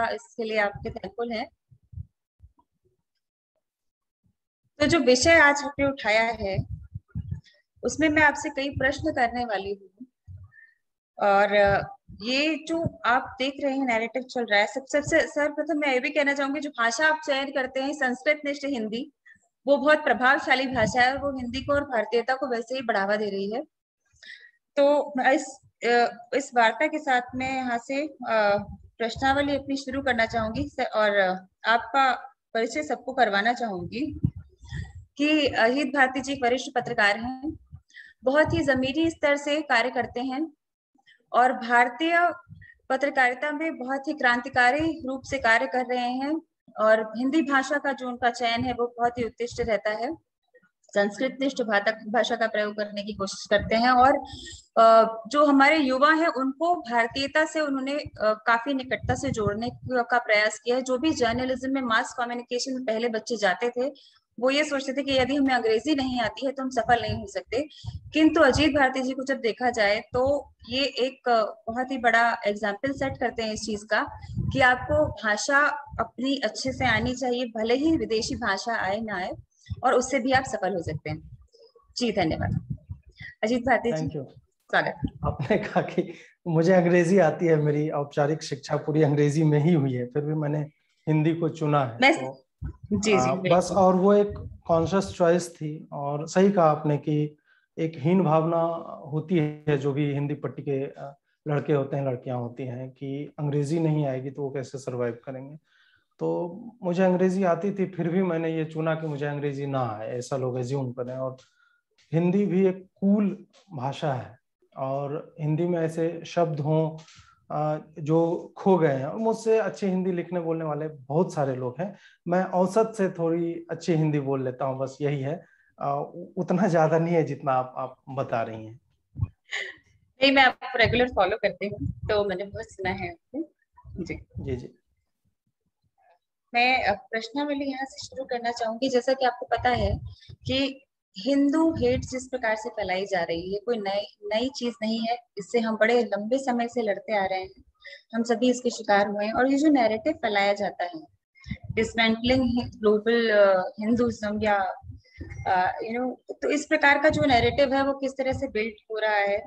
इसके लिए आपके थैंकफुल हैं। तो जो विषय आज आपने उठाया है उसमें मैं आपसे कई प्रश्न करने वाली हूँ। और ये जो आप देख रहे हैं नैरेटिव चल रहा है, सबसे सर्वप्रथम मैं ये भी कहना चाहूंगी, जो भाषा आप चयन करते हैं संस्कृत निष्ठ हिंदी, वो बहुत प्रभावशाली भाषा है और वो हिंदी को और भारतीयता को वैसे ही बढ़ावा दे रही है। तो मैं इस वार्ता के साथ में यहाँ से प्रश्नावली अपनी शुरू करना चाहूंगी और आपका परिचय सबको करवाना चाहूंगी कि अहित भारती जी एक वरिष्ठ पत्रकार हैं, बहुत ही जमीनी स्तर से कार्य करते हैं और भारतीय पत्रकारिता में बहुत ही क्रांतिकारी रूप से कार्य कर रहे हैं। और हिंदी भाषा का जो उनका चयन है वो बहुत ही उत्कृष्ट रहता है, संस्कृत निष्ठ भाषा का प्रयोग करने की कोशिश करते हैं और जो हमारे युवा हैं उनको भारतीयता से उन्होंने काफी निकटता से जोड़ने का प्रयास किया है। जो भी जर्नलिज्म में, मास कम्युनिकेशन में पहले बच्चे जाते थे वो ये सोचते थे कि यदि हमें अंग्रेजी नहीं आती है तो हम सफल नहीं हो सकते, किंतु अजीत भारती जी को जब देखा जाए तो ये एक बहुत ही बड़ा एग्जाम्पल सेट करते हैं इस चीज का कि आपको भाषा अपनी अच्छे से आनी चाहिए, भले ही विदेशी भाषा आए ना आए, और उससे भी आप सफल हो सकते हैं। जी धन्यवाद। अजीत भारती जी, थैंक यू। स्वागत। आपने कहा कि मुझे अंग्रेजी आती है, मेरी औपचारिक शिक्षा पूरी अंग्रेजी में ही हुई है, फिर भी मैंने हिंदी को चुना है। मैं तो जी जी बस, और वो एक कॉन्शियस चॉइस थी। और सही कहा आपने कि एक हीन भावना होती है जो भी हिंदी पट्टी के लड़के होते हैं, लड़कियां होती हैं, कि अंग्रेजी नहीं आएगी तो वो कैसे सरवाइव करेंगे। तो मुझे अंग्रेजी आती थी, फिर भी मैंने ये चुना कि मुझे अंग्रेजी ना आए, ऐसा लोग एज्यूम करें। और हिंदी भी एक कूल भाषा है और हिंदी में ऐसे शब्द हों जो खो गए हैं, और मुझसे अच्छी हिंदी लिखने बोलने वाले बहुत सारे लोग हैं। मैं औसत से थोड़ी अच्छी हिंदी बोल लेता हूँ, बस यही है। उतना ज्यादा नहीं है जितना आप बता रही हैं। नहीं, मैं आपको रेगुलर फॉलो करती हूँ तो मैंने बहुत सुना है आपको। जी जी जी। मैं प्रश्नावली यहाँ से शुरू करना चाहूंगी। जैसा कि आपको पता है कि हिंदू हेट जिस प्रकार से फैलाई जा रही है कोई नई नई चीज नहीं है, इससे हम बड़े लंबे समय से लड़ते आ रहे हैं, हम सभी इसके शिकार हुए हैं। और ये जो नैरेटिव फैलाया जाता है डिसमेंटलिंग ग्लोबल हिंदुइज्म या तो इस प्रकार का जो नैरेटिव है वो किस तरह से बिल्ड हो रहा है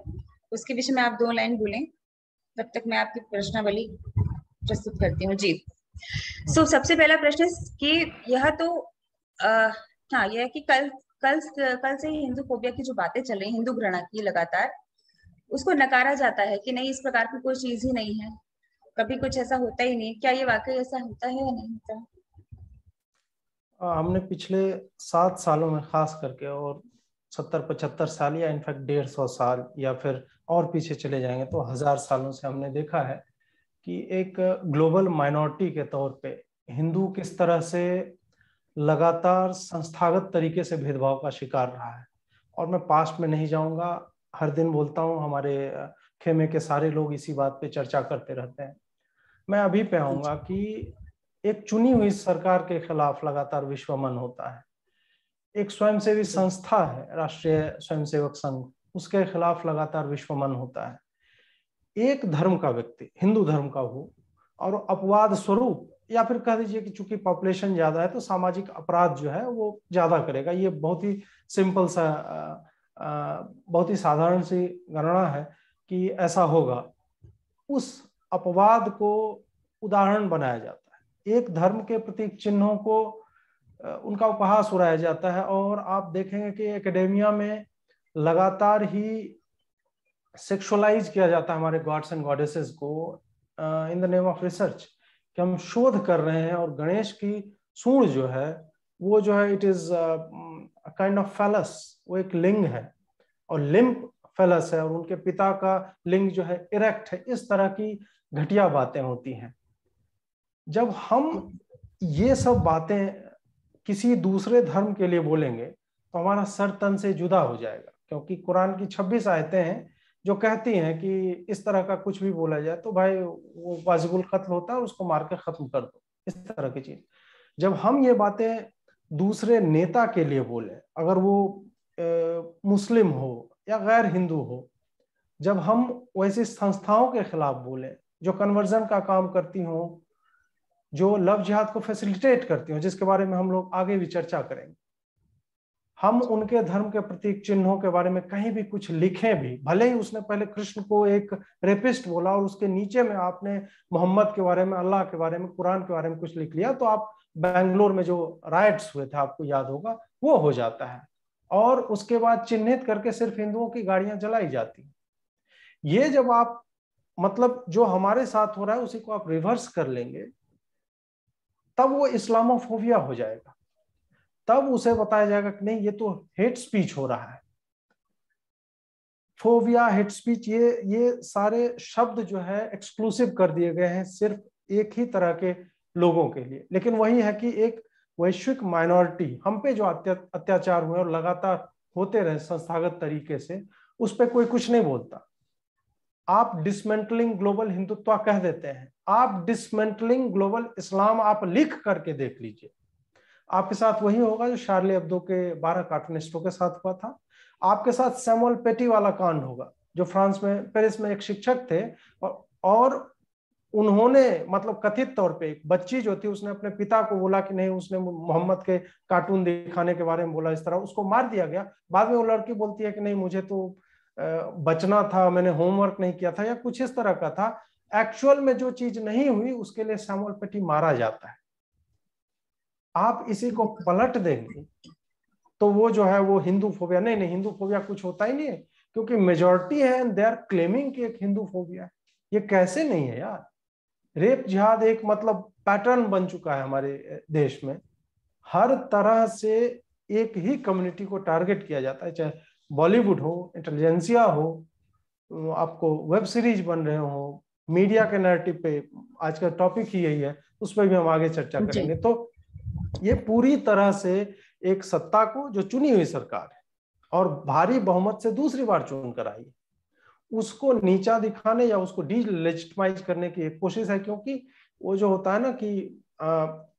उसके विषय में आप 2 लाइन बोलें, तब तक मैं आपकी प्रश्नावली प्रस्तुत करती हूँ। जी सबसे पहला प्रश्न कि यह तो हाँ, यह है कि कल कल कल से ही हिंदू फोबिया की जो बातें चल रही, हिंदू घृणा की लगातार, उसको नकारा जाता है कि नहीं, इस प्रकार की कोई चीज ही नहीं है, कभी कुछ ऐसा होता ही नहीं। क्या ये वाकई ऐसा होता है या नहीं होता? हमने पिछले 7 सालों में खास करके, और 70-75 साल, या इनफैक्ट 150 साल, या फिर और पीछे चले जाएंगे तो 1000 सालों से हमने देखा है कि एक ग्लोबल माइनॉरिटी के तौर पे हिंदू किस तरह से लगातार संस्थागत तरीके से भेदभाव का शिकार रहा है। और मैं पास्ट में नहीं जाऊंगा, हर दिन बोलता हूँ, हमारे खेमे के सारे लोग इसी बात पे चर्चा करते रहते हैं। मैं अभी पे आऊंगा कि एक चुनी हुई सरकार के खिलाफ लगातार विश्वमन होता है। एक स्वयंसेवी संस्था है राष्ट्रीय स्वयंसेवक संघ, उसके खिलाफ लगातार विश्वमन होता है। एक धर्म का व्यक्ति, हिंदू धर्म का हो, और अपवाद स्वरूप, या फिर कह दीजिए कि चूंकि पॉपुलेशन ज्यादा है तो सामाजिक अपराध जो है वो ज्यादा करेगा। ये बहुत ही सिंपल सा, बहुत ही साधारण सी गणना है कि ऐसा होगा। उस अपवाद को उदाहरण बनाया जाता है, एक धर्म के प्रतीक चिन्हों को उनका उपहास उड़ाया जाता है। और आप देखेंगे कि एकेडेमिया में लगातार ही सेक्सुअलाइज किया जाता है हमारे गॉड्स एंड गॉडेसेस को in the name of research, कि हम शोध कर रहे हैं। और गणेश की सूंड जो है वो जो है, इट इज काइंड ऑफ फैलस, वो एक लिंग है, और लिम्प फैलस है, और उनके पिता का लिंग जो है इरेक्ट है। इस तरह की घटिया बातें होती हैं। जब हम ये सब बातें किसी दूसरे धर्म के लिए बोलेंगे तो हमारा सर तन से जुदा हो जाएगा, क्योंकि कुरान की 26 आयतें हैं जो कहती हैं कि इस तरह का कुछ भी बोला जाए तो भाई वो वाजिबुल कत्ल होता है, उसको मार के खत्म कर दो, इस तरह की चीज। जब हम ये बातें दूसरे नेता के लिए बोले, अगर वो मुस्लिम हो या गैर हिंदू हो, जब हम वैसी संस्थाओं के खिलाफ बोले जो कन्वर्जन का काम करती हों, जो लव जिहाद को फैसिलिटेट करती हो, जिसके बारे में हम लोग आगे भी चर्चा करेंगे। हम उनके धर्म के प्रतीक चिन्हों के बारे में कहीं भी कुछ लिखें भी, भले ही उसने पहले कृष्ण को एक रेपिस्ट बोला और उसके नीचे में आपने मोहम्मद के बारे में, अल्लाह के बारे में, कुरान के बारे में कुछ लिख लिया, तो आप बेंगलोर में जो राइट्स हुए थे आपको याद होगा, वो हो जाता है। और उसके बाद चिन्हित करके सिर्फ हिंदुओं की गाड़ियां जलाई जाती। ये जब आप मतलब जो हमारे साथ हो रहा है उसी को आप रिवर्स कर लेंगे, तब वो इस्लामोफोबिया हो जाएगा। तब उसे बताया जाएगा कि नहीं, ये तो हेट स्पीच हो रहा है। फोबिया, हेट स्पीच, ये सारे शब्द जो है एक्सक्लूसिव कर दिए गए हैं सिर्फ एक ही तरह के लोगों के लिए। लेकिन वही है कि एक वैश्विक माइनॉरिटी, हम पे जो अत्याचार हुए और लगातार होते रहे संस्थागत तरीके से, उस पर कोई कुछ नहीं बोलता। आप डिसमेंटलिंग ग्लोबल हिंदुत्व कह देते हैं, आप डिसमेंटलिंग ग्लोबल इस्लाम आप लिख करके देख लीजिए। आपके साथ वही होगा जो शार्ली एब्दो के 12 कार्टूनिस्टों के साथ हुआ था। आपके साथ सैमुअल पेटी वाला कांड होगा, जो फ्रांस में, पेरिस में एक शिक्षक थे और उन्होंने मतलब कथित तौर पे एक बच्ची जो थी, उसने अपने पिता को बोला कि नहीं, उसने मोहम्मद के कार्टून दिखाने के बारे में बोला, इस तरह उसको मार दिया गया। बाद में वो लड़की बोलती है कि नहीं, मुझे तो बचना था, मैंने होमवर्क नहीं किया था, या कुछ इस तरह का था। एक्चुअल में जो चीज नहीं हुई उसके लिए सैमुअल पेटी मारा जाता है। आप इसी को पलट देंगे तो वो जो है वो हिंदू फोबिया, नहीं नहीं, हिंदू फोबिया कुछ होता ही नहीं है, क्योंकि मेजॉरिटी है एंड दे आर क्लेमिंग कि एक हिंदू फोबिया है। ये कैसे नहीं है यार। रेप जिहाद एक मतलब पैटर्न बन चुका है हमारे देश में। हर तरह से एक ही कम्युनिटी को टारगेट किया जाता है, चाहे बॉलीवुड हो, इंटेलिजेंसिया हो, आपको वेब सीरीज बन रहे हो, मीडिया के नैरेटिव पे। आज का टॉपिक ही यही है, उस पर भी हम आगे चर्चा करेंगे। तो ये पूरी तरह से एक सत्ता को, जो चुनी हुई सरकार है और भारी बहुमत से दूसरी बार चुन कर आई, उसको नीचा दिखाने या उसको डीलेजिटिमाइज करने की एक कोशिश है। क्योंकि वो जो होता है ना कि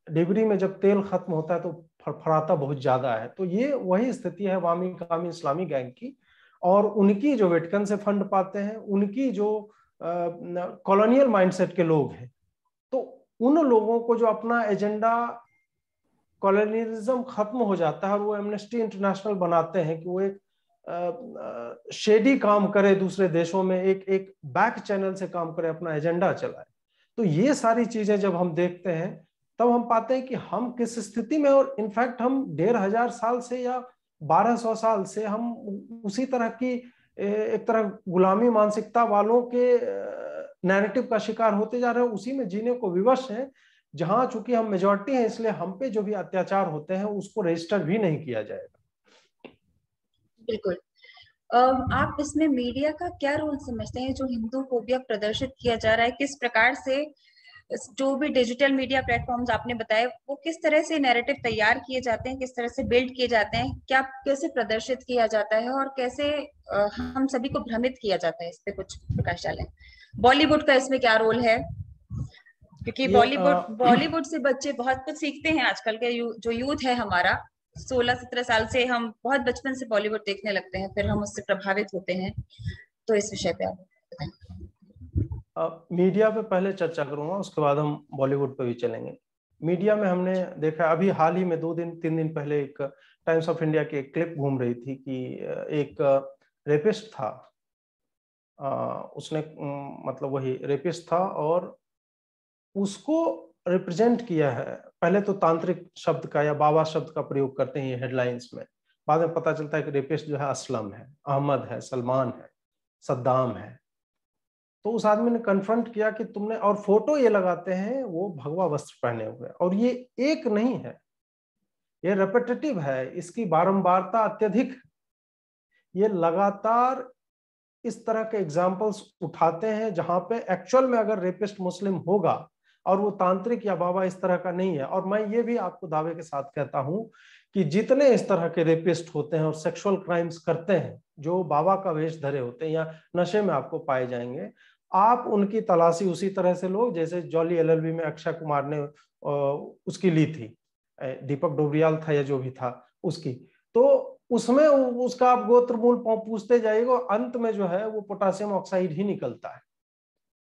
डिबरी में जब तेल खत्म होता है तो फड़फड़ाता बहुत ज्यादा है। तो ये वही स्थिति है वामी कामी इस्लामी गैंग की, और उनकी जो वेटिकन से फंड पाते हैं, उनकी जो कॉलोनियल माइंडसेट के लोग हैं, तो उन लोगों को जो अपना एजेंडा कॉलोनियलिज्म खत्म हो जाता है और वो एमनेस्टी इंटरनेशनल बनाते हैं कि वो एक शेडी काम करे दूसरे देशों में, एक बैक चैनल से काम करे, अपना एजेंडा चलाए। तो ये सारी चीजें जब हम देखते हैं तब हम पाते हैं कि हम किस स्थिति में, और इनफैक्ट हम 1500 साल से या 1200 साल से हम उसी तरह की एक तरह गुलामी मानसिकता वालों के नैरेटिव का शिकार होते जा रहे हैं, उसी में जीने को विवश हैं। जहां चूंकि हम मेजॉरिटी हैं, इसलिए हम पे जो भी अत्याचार होते हैं उसको रजिस्टर भी नहीं किया जाएगा। बिल्कुल। आप इसमें मीडिया का क्या रोल समझते हैं? जो हिंदू फोबिया प्रदर्शित किया जा रहा है, किस प्रकार से जो भी डिजिटल मीडिया प्लेटफॉर्म्स आपने बताए, वो किस तरह से नैरेटिव तैयार किए जाते हैं, किस तरह से बिल्ड किए जाते हैं, क्या कैसे प्रदर्शित किया जाता है और कैसे हम सभी को भ्रमित किया जाता है? इस पे कुछ प्रकाश डालें। बॉलीवुड का इसमें क्या रोल है? क्योंकि बॉलीवुड से बच्चे बहुत कुछ सीखते हैं। आजकल के जो यूथ है हमारा, 16-17 साल से हम बहुत बचपन से बॉलीवुड देखने लगते हैं, फिर हम उससे प्रभावित होते हैं। तो इस विषय पे आप बताएं। मीडिया पे पहले चर्चा करूंगा, उसके बाद हम बॉलीवुड पे भी चलेंगे। मीडिया में हमने देखा अभी हाल ही में 2-3 दिन पहले एक टाइम्स ऑफ इंडिया की एक क्लिप घूम रही थी कि एक रेपिस्ट था, उसने मतलब वही रेपिस्ट था और उसको रिप्रेजेंट किया है। पहले तो तांत्रिक शब्द का या बाबा शब्द का प्रयोग करते हैं हेडलाइंस में, बाद में पता चलता है कि रेपिस्ट जो है असलम है, अहमद है, सलमान है, सद्दाम है। तो उस आदमी ने कन्फ्रंट किया कि तुमने, और फोटो ये लगाते हैं वो भगवा वस्त्र पहने हुए, और ये एक नहीं है, ये रेपिटेटिव है, इसकी बारंबारता अत्यधिक। ये लगातार इस तरह के एग्जाम्पल्स उठाते हैं जहां पे एक्चुअल में अगर रेपिस्ट मुस्लिम होगा और वो तांत्रिक या बाबा इस तरह का नहीं है। और मैं ये भी आपको दावे के साथ कहता हूं कि जितने इस तरह के रेपिस्ट होते हैं और सेक्सुअल क्राइम्स करते हैं जो बाबा का वेश धरे होते हैं या नशे में आपको पाए जाएंगे, आप उनकी तलाशी उसी तरह से लो जैसे जॉली एलएलबी में अक्षय कुमार ने उसकी ली थी, दीपक डोबरियाल था या जो भी था उसकी। तो उसमें उसका आप गोत्र मूल पूछते जाइएगा, अंत में जो है वो पोटासियम ऑक्साइड ही निकलता है।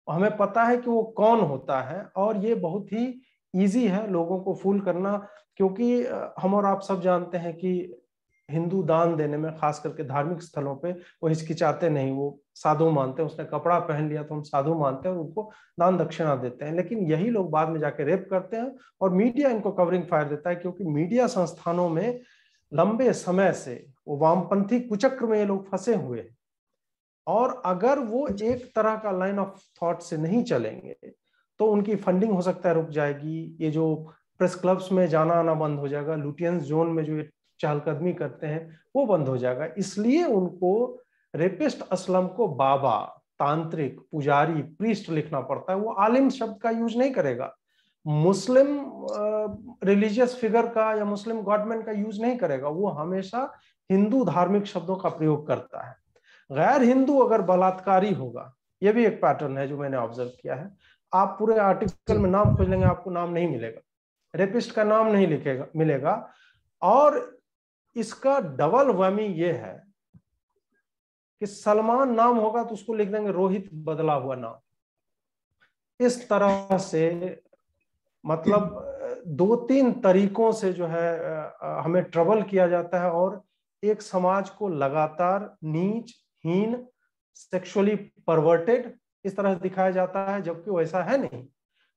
हमें पता है कि वो कौन होता है, और ये बहुत ही इजी है लोगों को फूल करना, क्योंकि हम और आप सब जानते हैं कि हिंदू दान देने में, खास करके धार्मिक स्थलों पे, वो हिचकिचाते नहीं, वो साधु मानते हैं। उसने कपड़ा पहन लिया तो हम साधु मानते हैं और उनको दान दक्षिणा देते हैं। लेकिन यही लोग बाद में जाके रेप करते हैं और मीडिया इनको कवरिंग फायर देता है, क्योंकि मीडिया संस्थानों में लंबे समय से वो वामपंथी कुचक्र में ये लोग फंसे हुए हैं, और अगर वो एक तरह का लाइन ऑफ थॉट से नहीं चलेंगे तो उनकी फंडिंग हो सकता है रुक जाएगी, ये जो प्रेस क्लब्स में जाना आना बंद हो जाएगा, लुटियंस जोन में जो ये चहलकदमी करते हैं वो बंद हो जाएगा। इसलिए उनको रेपिस्ट असलम को बाबा, तांत्रिक, पुजारी, प्रीस्ट लिखना पड़ता है। वो आलिम शब्द का यूज नहीं करेगा, मुस्लिम रिलीजियस फिगर का या मुस्लिम गॉडमैन का यूज नहीं करेगा, वो हमेशा हिंदू धार्मिक शब्दों का प्रयोग करता है। गैर हिंदू अगर बलात्कारी होगा, ये भी एक पैटर्न है जो मैंने ऑब्जर्व किया है, आप पूरे आर्टिकल में नाम खोज लेंगे, आपको नाम नहीं मिलेगा, रेपिस्ट का नाम नहीं लिखेगा मिलेगा। और इसका डबल वहमी ये है कि सलमान नाम होगा तो उसको लिख देंगे रोहित बदला हुआ नाम। इस तरह से मतलब 2-3 तरीकों से जो है हमें ट्रबल किया जाता है, और एक समाज को लगातार नीच, हीन, सेक्सुअली परवर्टेड इस तरह दिखाया जाता है, जबकि वैसा है नहीं।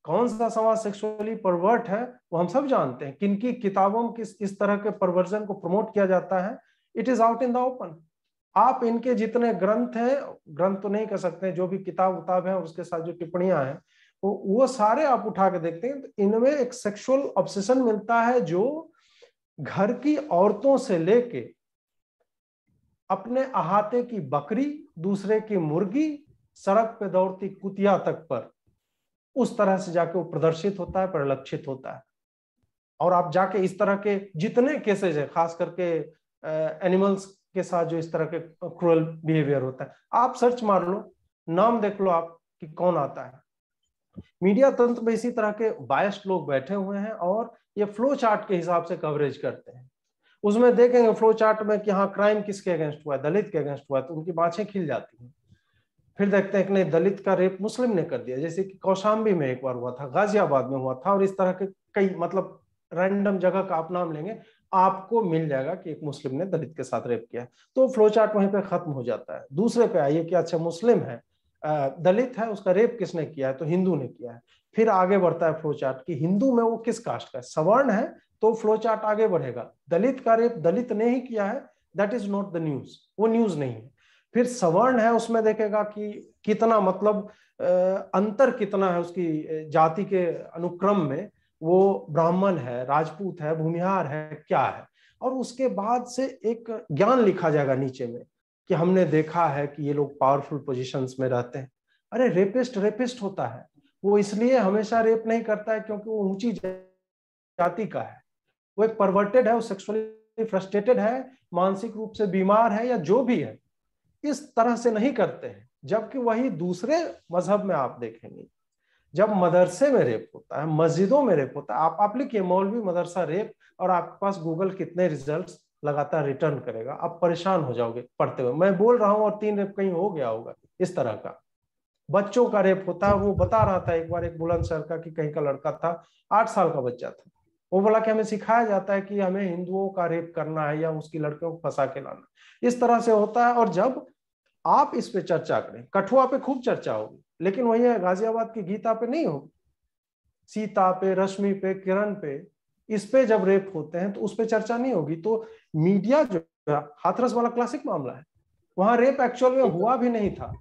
कौन सा समाज सेक्सुअली परवर्ट है वो हम सब जानते हैं, किन की किताबों में किस तरह के परवर्जन को प्रमोट किया जाता है। It is out in the open. आप इनके जितने ग्रंथ हैं, ग्रंथ तो नहीं कह सकते, जो भी किताब है और उसके साथ जो टिप्पणियां हैं, वो सारे आप उठा के देखते हैं तो इनमें एक सेक्सुअल ऑब्सेशन मिलता है, जो घर की औरतों से लेके अपने अहाते की बकरी, दूसरे की मुर्गी, सड़क पे दौड़ती कुतिया तक पर उस तरह से जाके वो प्रदर्शित होता है, परिलक्षित होता है। और आप जाके इस तरह के जितने केसेज है, खास करके एनिमल्स के साथ जो इस तरह के क्रूअल बिहेवियर होता है, आप सर्च मार लो, नाम देख लो आप कि कौन आता है। मीडिया तंत्र में इसी तरह के बायस्ड लोग बैठे हुए हैं और ये फ्लो चार्ट के हिसाब से कवरेज करते हैं। उसमें देखेंगे फ्लो चार्ट में कि हाँ क्राइम किसके अगेंस्ट हुआ है, दलित के अगेंस्ट हुआ है, तो उनकी बाछें खिल जाती हैं। फिर देखते हैं कि नहीं, दलित का रेप मुस्लिम ने कर दिया, जैसे कि कौशाम्बी में एक बार हुआ था, गाजियाबाद में हुआ था, और इस तरह के कई मतलब रैंडम जगह का आप नाम लेंगे, आपको मिल जाएगा कि एक मुस्लिम ने दलित के साथ रेप किया। तो फ्लो चार्ट वहीं पे खत्म हो जाता है। दूसरे पे आइए कि अच्छा मुस्लिम है, दलित है, उसका रेप किसने किया है, तो हिंदू ने किया है। फिर आगे बढ़ता है फ्लो चार्ट कि हिंदू में वो किस कास्ट का है, सवर्ण है, तो फ्लो चार्ट आगे बढ़ेगा, दलित का रेप दलित ने ही किया है, that is not the news, वो न्यूज नहीं है। फिर सवर्ण है, उसमें देखेगा कि कितना मतलब अंतर कितना है उसकी जाति के अनुक्रम में, वो ब्राह्मण है, राजपूत है, भूमिहार है, क्या है। और उसके बाद से एक ज्ञान लिखा जाएगा नीचे में कि हमने देखा है कि ये लोग पावरफुल पोजीशंस में रहते हैं। अरे रेपिस्ट रेपिस्ट होता है, वो इसलिए हमेशा रेप नहीं करता है क्योंकि वो ऊंची जाति का है, वो एक परवर्टेड है, वो सेक्सुअली फ्रस्ट्रेटेड है, मानसिक रूप से बीमार है, या जो भी है, इस तरह से नहीं करते हैं। जबकि वही दूसरे मजहब में आप देखेंगे, जब मदरसे में रेप होता है, मस्जिदों में रेप होता है, आप लिखिए मौलवी मदरसा रेप, और आपके पास गूगल कितने रिजल्ट्स लगातार रिटर्न करेगा, आप परेशान हो जाओगे पढ़ते हुए। मैं बोल रहा हूं और 3 रेप कहीं हो गया होगा इस तरह का। बच्चों का रेप होता है, वो बता रहा था एक बार एक बुलंदशहर का कि कहीं का लड़का था, 8 साल का बच्चा था, वो बोला कि हमें सिखाया जाता है कि हमें हिंदुओं का रेप करना है या उसकी लड़कियों को फंसा के लाना, इस तरह से होता है। और जब आप इस पे चर्चा करें, कठुआ पे खूब चर्चा होगी, लेकिन वही है गाजियाबाद की गीता पे नहीं होगी, सीता पे, रश्मि पे, किरण पे, इस पे जब रेप होते हैं तो उस पे चर्चा नहीं होगी। तो मीडिया जो, हाथरस वाला क्लासिक मामला है, वहां रेप एक्चुअल में हुआ भी नहीं था,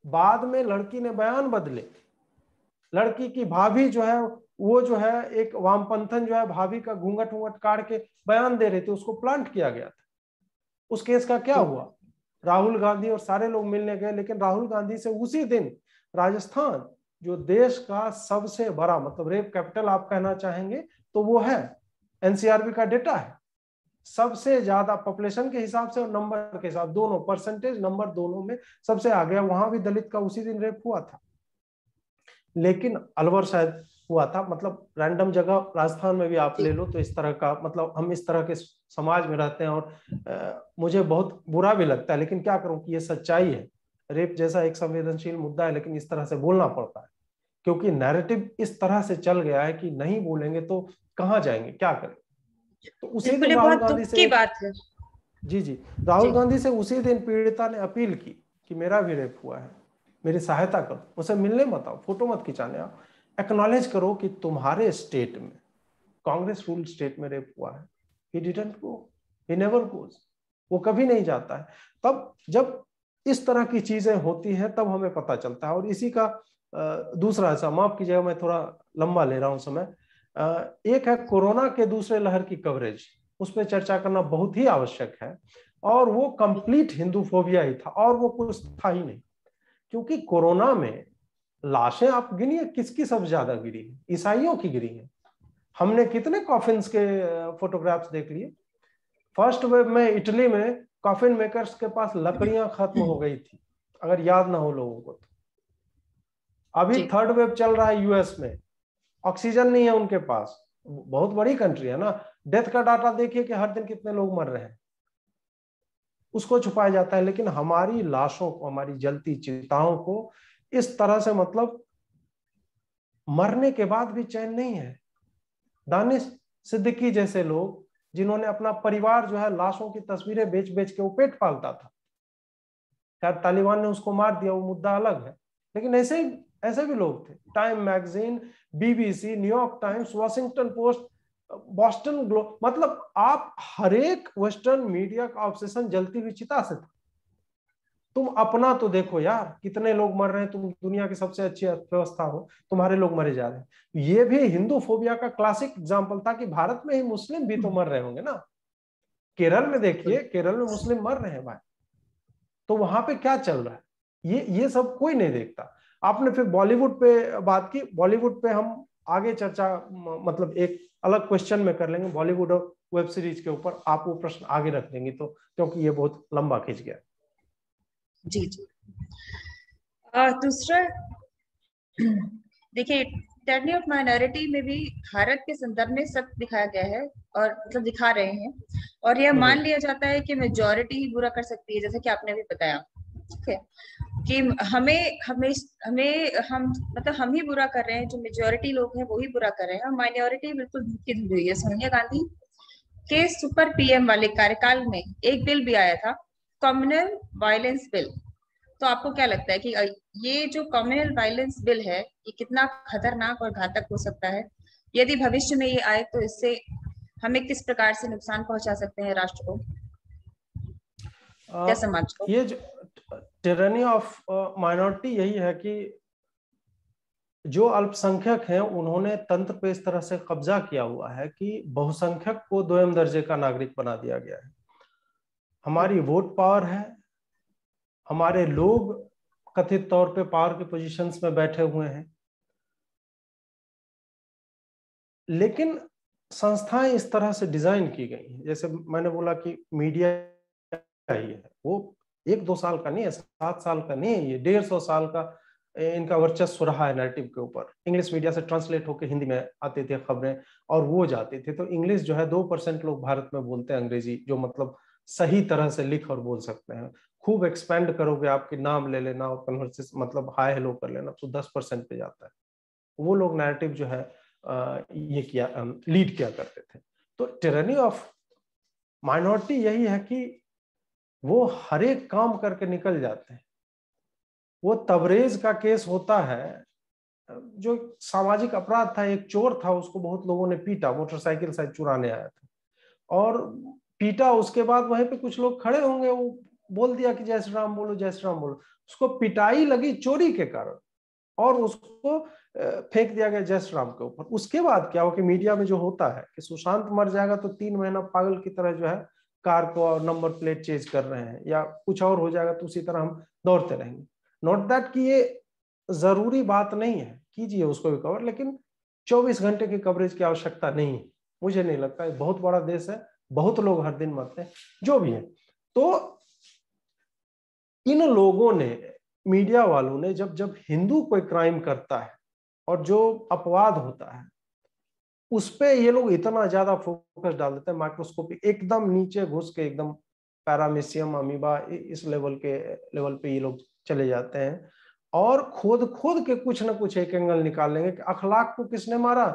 बाद में लड़की ने बयान बदले, लड़की की भाभी जो है वो जो है एक वामपंथन जो है भाभी का घूंघट वूंघट काट के बयान दे रहे थे, उसको प्लांट किया गया था। उस केस का क्या हुआ, राहुल गांधी और सारे लोग मिलने गए, लेकिन राहुल गांधी से उसी दिन राजस्थान, जो देश का सबसे बड़ा मतलब रेप कैपिटल आप कहना चाहेंगे तो वो है, एनसीआरबी का डेटा है, सबसे ज्यादा पॉपुलेशन के हिसाब से और नंबर के हिसाब, दोनों परसेंटेज नंबर दोनों में सबसे आगे, वहां भी दलित का उसी दिन रेप हुआ था। लेकिन अलवर शायद हुआ था, मतलब रैंडम जगह राजस्थान में भी आप ले लो तो इस तरह का, मतलब हम इस तरह के समाज में रहते हैं और मुझे बहुत बुरा भी लगता है, लेकिन क्या करूं कि ये सच्चाई है। रेप जैसा एक संवेदनशील मुद्दा है, लेकिन इस तरह से बोलना पड़ता है क्योंकि नैरेटिव इस तरह से चल गया है कि नहीं बोलेंगे तो कहाँ जाएंगे, क्या करें। तो उसी बिल्कुल, दिन ये राहुल बहुत गांधी दुख से की बात है। जी जी, जी राहुल गांधी से उसी दिन पीड़िता ने अपील की कि मेरा भी रेप हुआ है, मेरी सहायता करो, उसे मिलने मत आओ, फोटो मत खिंचाने आओ, एक्नॉलेज करो कि तुम्हारे स्टेट में, कांग्रेस रूल स्टेट में रेप हुआ है। He didn't go, he never goes, वो कभी नहीं जाता है। तब जब इस तरह की चीजें होती हैं तब हमें पता चलता है। और इसी का दूसरा हिस्सा, माफ कीजिएगा मैं थोड़ा लंबा ले रहा हूं समय, एक है कोरोना के दूसरे लहर की कवरेज, उस पर चर्चा करना बहुत ही आवश्यक है। और वो कंप्लीट हिंदूफोबिया ही था और वो कुछ था ही नहीं। क्योंकि कोरोना में लाशें आप गिनिए किसकी सबसे ज्यादा गिरी है, ईसाइयों की गिरी है। हमने कितने कॉफिन्स के फोटोग्राफ्स देख लिए। फर्स्ट वेव में इटली में कॉफिन मेकर्स के पास लकड़ियां खत्म हो गई थी, अगर याद ना हो लोगों को तो। अभी जी थर्ड वेव चल रहा है यूएस में, ऑक्सीजन नहीं है उनके पास, बहुत बड़ी कंट्री है ना। डेथ का डाटा देखिए कि हर दिन कितने लोग मर रहे हैं, उसको छुपाया जाता है। लेकिन हमारी लाशों को, हमारी जलती चिताओं को इस तरह से, मतलब मरने के बाद भी चैन नहीं है। दानिश सिद्दीकी जैसे लोग जिन्होंने अपना परिवार जो है लाशों की तस्वीरें बेच बेच के, वो पेट पालता था, खैर तालिबान ने उसको मार दिया, वो मुद्दा अलग है। लेकिन ऐसे भी लोग थे। Time magazine, BBC, New York times, Washington post, Boston globe, मतलब आप हर एक वेस्टर्न मीडिया का ऑब्सेशन जलती हुई चिता से था। तुम अपना तो देखो यार, कितने लोग मर रहे हैं, तुम दुनिया की सबसे अच्छी अर्थव्यवस्था हो, तुम्हारे लोग मरे जा रहे हैं। ये भी हिंदू फोबिया का क्लासिक एग्जाम्पल था कि भारत में ही मुस्लिम भी तो मर रहे होंगे ना। केरल में देखिए, बिल्कुल। केरल में मुस्लिम मर रहे हैं भाई, तो वहां पे क्या चल रहा है, ये सब कोई नहीं देखता। आपने फिर बॉलीवुड पे बात की, बॉलीवुड पे हम आगे चर्चा, मतलब एक अलग क्वेश्चन में कर लेंगे बॉलीवुड और वेब सीरीज के ऊपर। आप वो प्रश्न आगे रख देंगे तो, क्योंकि ये बहुत लंबा खींच गया। जी जी। दूसरा, देखिए, टेरनी ऑफ माइनॉरिटी में भी भारत के संदर्भ में सब दिखाया गया है, और मतलब दिखा रहे हैं। और यह मान लिया जाता है कि मेजोरिटी ही बुरा कर सकती है, जैसे कि आपने भी बताया। ठीक है, कि हमें हमें हमें हम मतलब हम ही बुरा कर रहे हैं, जो मेजोरिटी लोग हैं वो ही बुरा कर रहे हैं, और माइनॉरिटी बिल्कुल धूप की धुल हुई है। सोनिया गांधी के सुपर पीएम वाले कार्यकाल में एक बिल भी आया था, कम्युनल वायलेंस बिल। तो आपको क्या लगता है कि ये जो कम्युनल वायलेंस बिल है, ये कितना खतरनाक और घातक हो सकता है? यदि भविष्य में ये आए तो इससे हमें किस प्रकार से नुकसान पहुंचा सकते हैं, राष्ट्र को या समाज को? ये जो टिरनी ऑफ माइनॉरिटी यही है कि जो अल्पसंख्यक हैं उन्होंने तंत्र पे इस तरह से कब्जा किया हुआ है कि बहुसंख्यक को दोयम दर्जे का नागरिक बना दिया गया है। हमारी वोट पावर है, हमारे लोग कथित तौर पे पावर के पोजीशंस में बैठे हुए हैं, लेकिन संस्थाएं इस तरह से डिजाइन की गई हैं, जैसे मैंने बोला कि मीडिया ही है, वो 1-2 साल का नहीं है, 7 साल का नहीं है, ये 150 साल का इनका वर्चस्व रहा है नैरेटिव के ऊपर। इंग्लिश मीडिया से ट्रांसलेट होकर हिंदी में आते थे खबरें और वो जाती थी। तो इंग्लिश जो है 2% लोग भारत में बोलते हैं अंग्रेजी, जो मतलब सही तरह से लिख और बोल सकते हैं। खूब एक्सपेंड करोगे, आपके नाम ले लेना और कन्वर्सेशन मतलब हाय हेलो कर लेना, तो 10% पे जाता है। वो लोग नैरेटिव जो है ये किया, लीड किया करते थे। तो टिरनी ऑफ माइनॉरिटी यही है कि वो हर एक काम करके निकल जाते हैं। वो तबरेज का केस होता है, जो सामाजिक अपराध था, एक चोर था, उसको बहुत लोगों ने पीटा, मोटरसाइकिल शायद चुराने आया था और पीटा। उसके बाद वहीं पे कुछ लोग खड़े होंगे, वो बोल दिया कि जय श्री राम बोलो, जय श्री राम बोलो। उसको पिटाई लगी चोरी के कारण और उसको फेंक दिया गया जय श्री राम के ऊपर। उसके बाद क्या हो कि मीडिया में जो होता है कि सुशांत मर जाएगा तो 3 महीना पागल की तरह जो है कार को और नंबर प्लेट चेंज कर रहे हैं, या कुछ और हो जाएगा तो उसी तरह हम दौड़ते रहेंगे। नॉट दैट कि ये जरूरी बात नहीं है, कीजिए उसको भी कवर, लेकिन 24 घंटे की कवरेज की आवश्यकता नहीं है, मुझे नहीं लगता है। बहुत बड़ा देश है, बहुत लोग हर दिन मरते हैं, जो भी है। तो इन लोगों ने, मीडिया वालों ने, जब जब हिंदू कोई क्राइम करता है और जो अपवाद होता है उस पे ये लोग इतना ज्यादा फोकस डाल देते हैं, माइक्रोस्कोपिक एकदम नीचे घुस के, एकदम पैरामीशियम, अमीबा, इस लेवल पे ये लोग चले जाते हैं। और खोद खोद के कुछ ना कुछ एक एंगल निकाल लेंगे कि अखलाक को किसने मारा,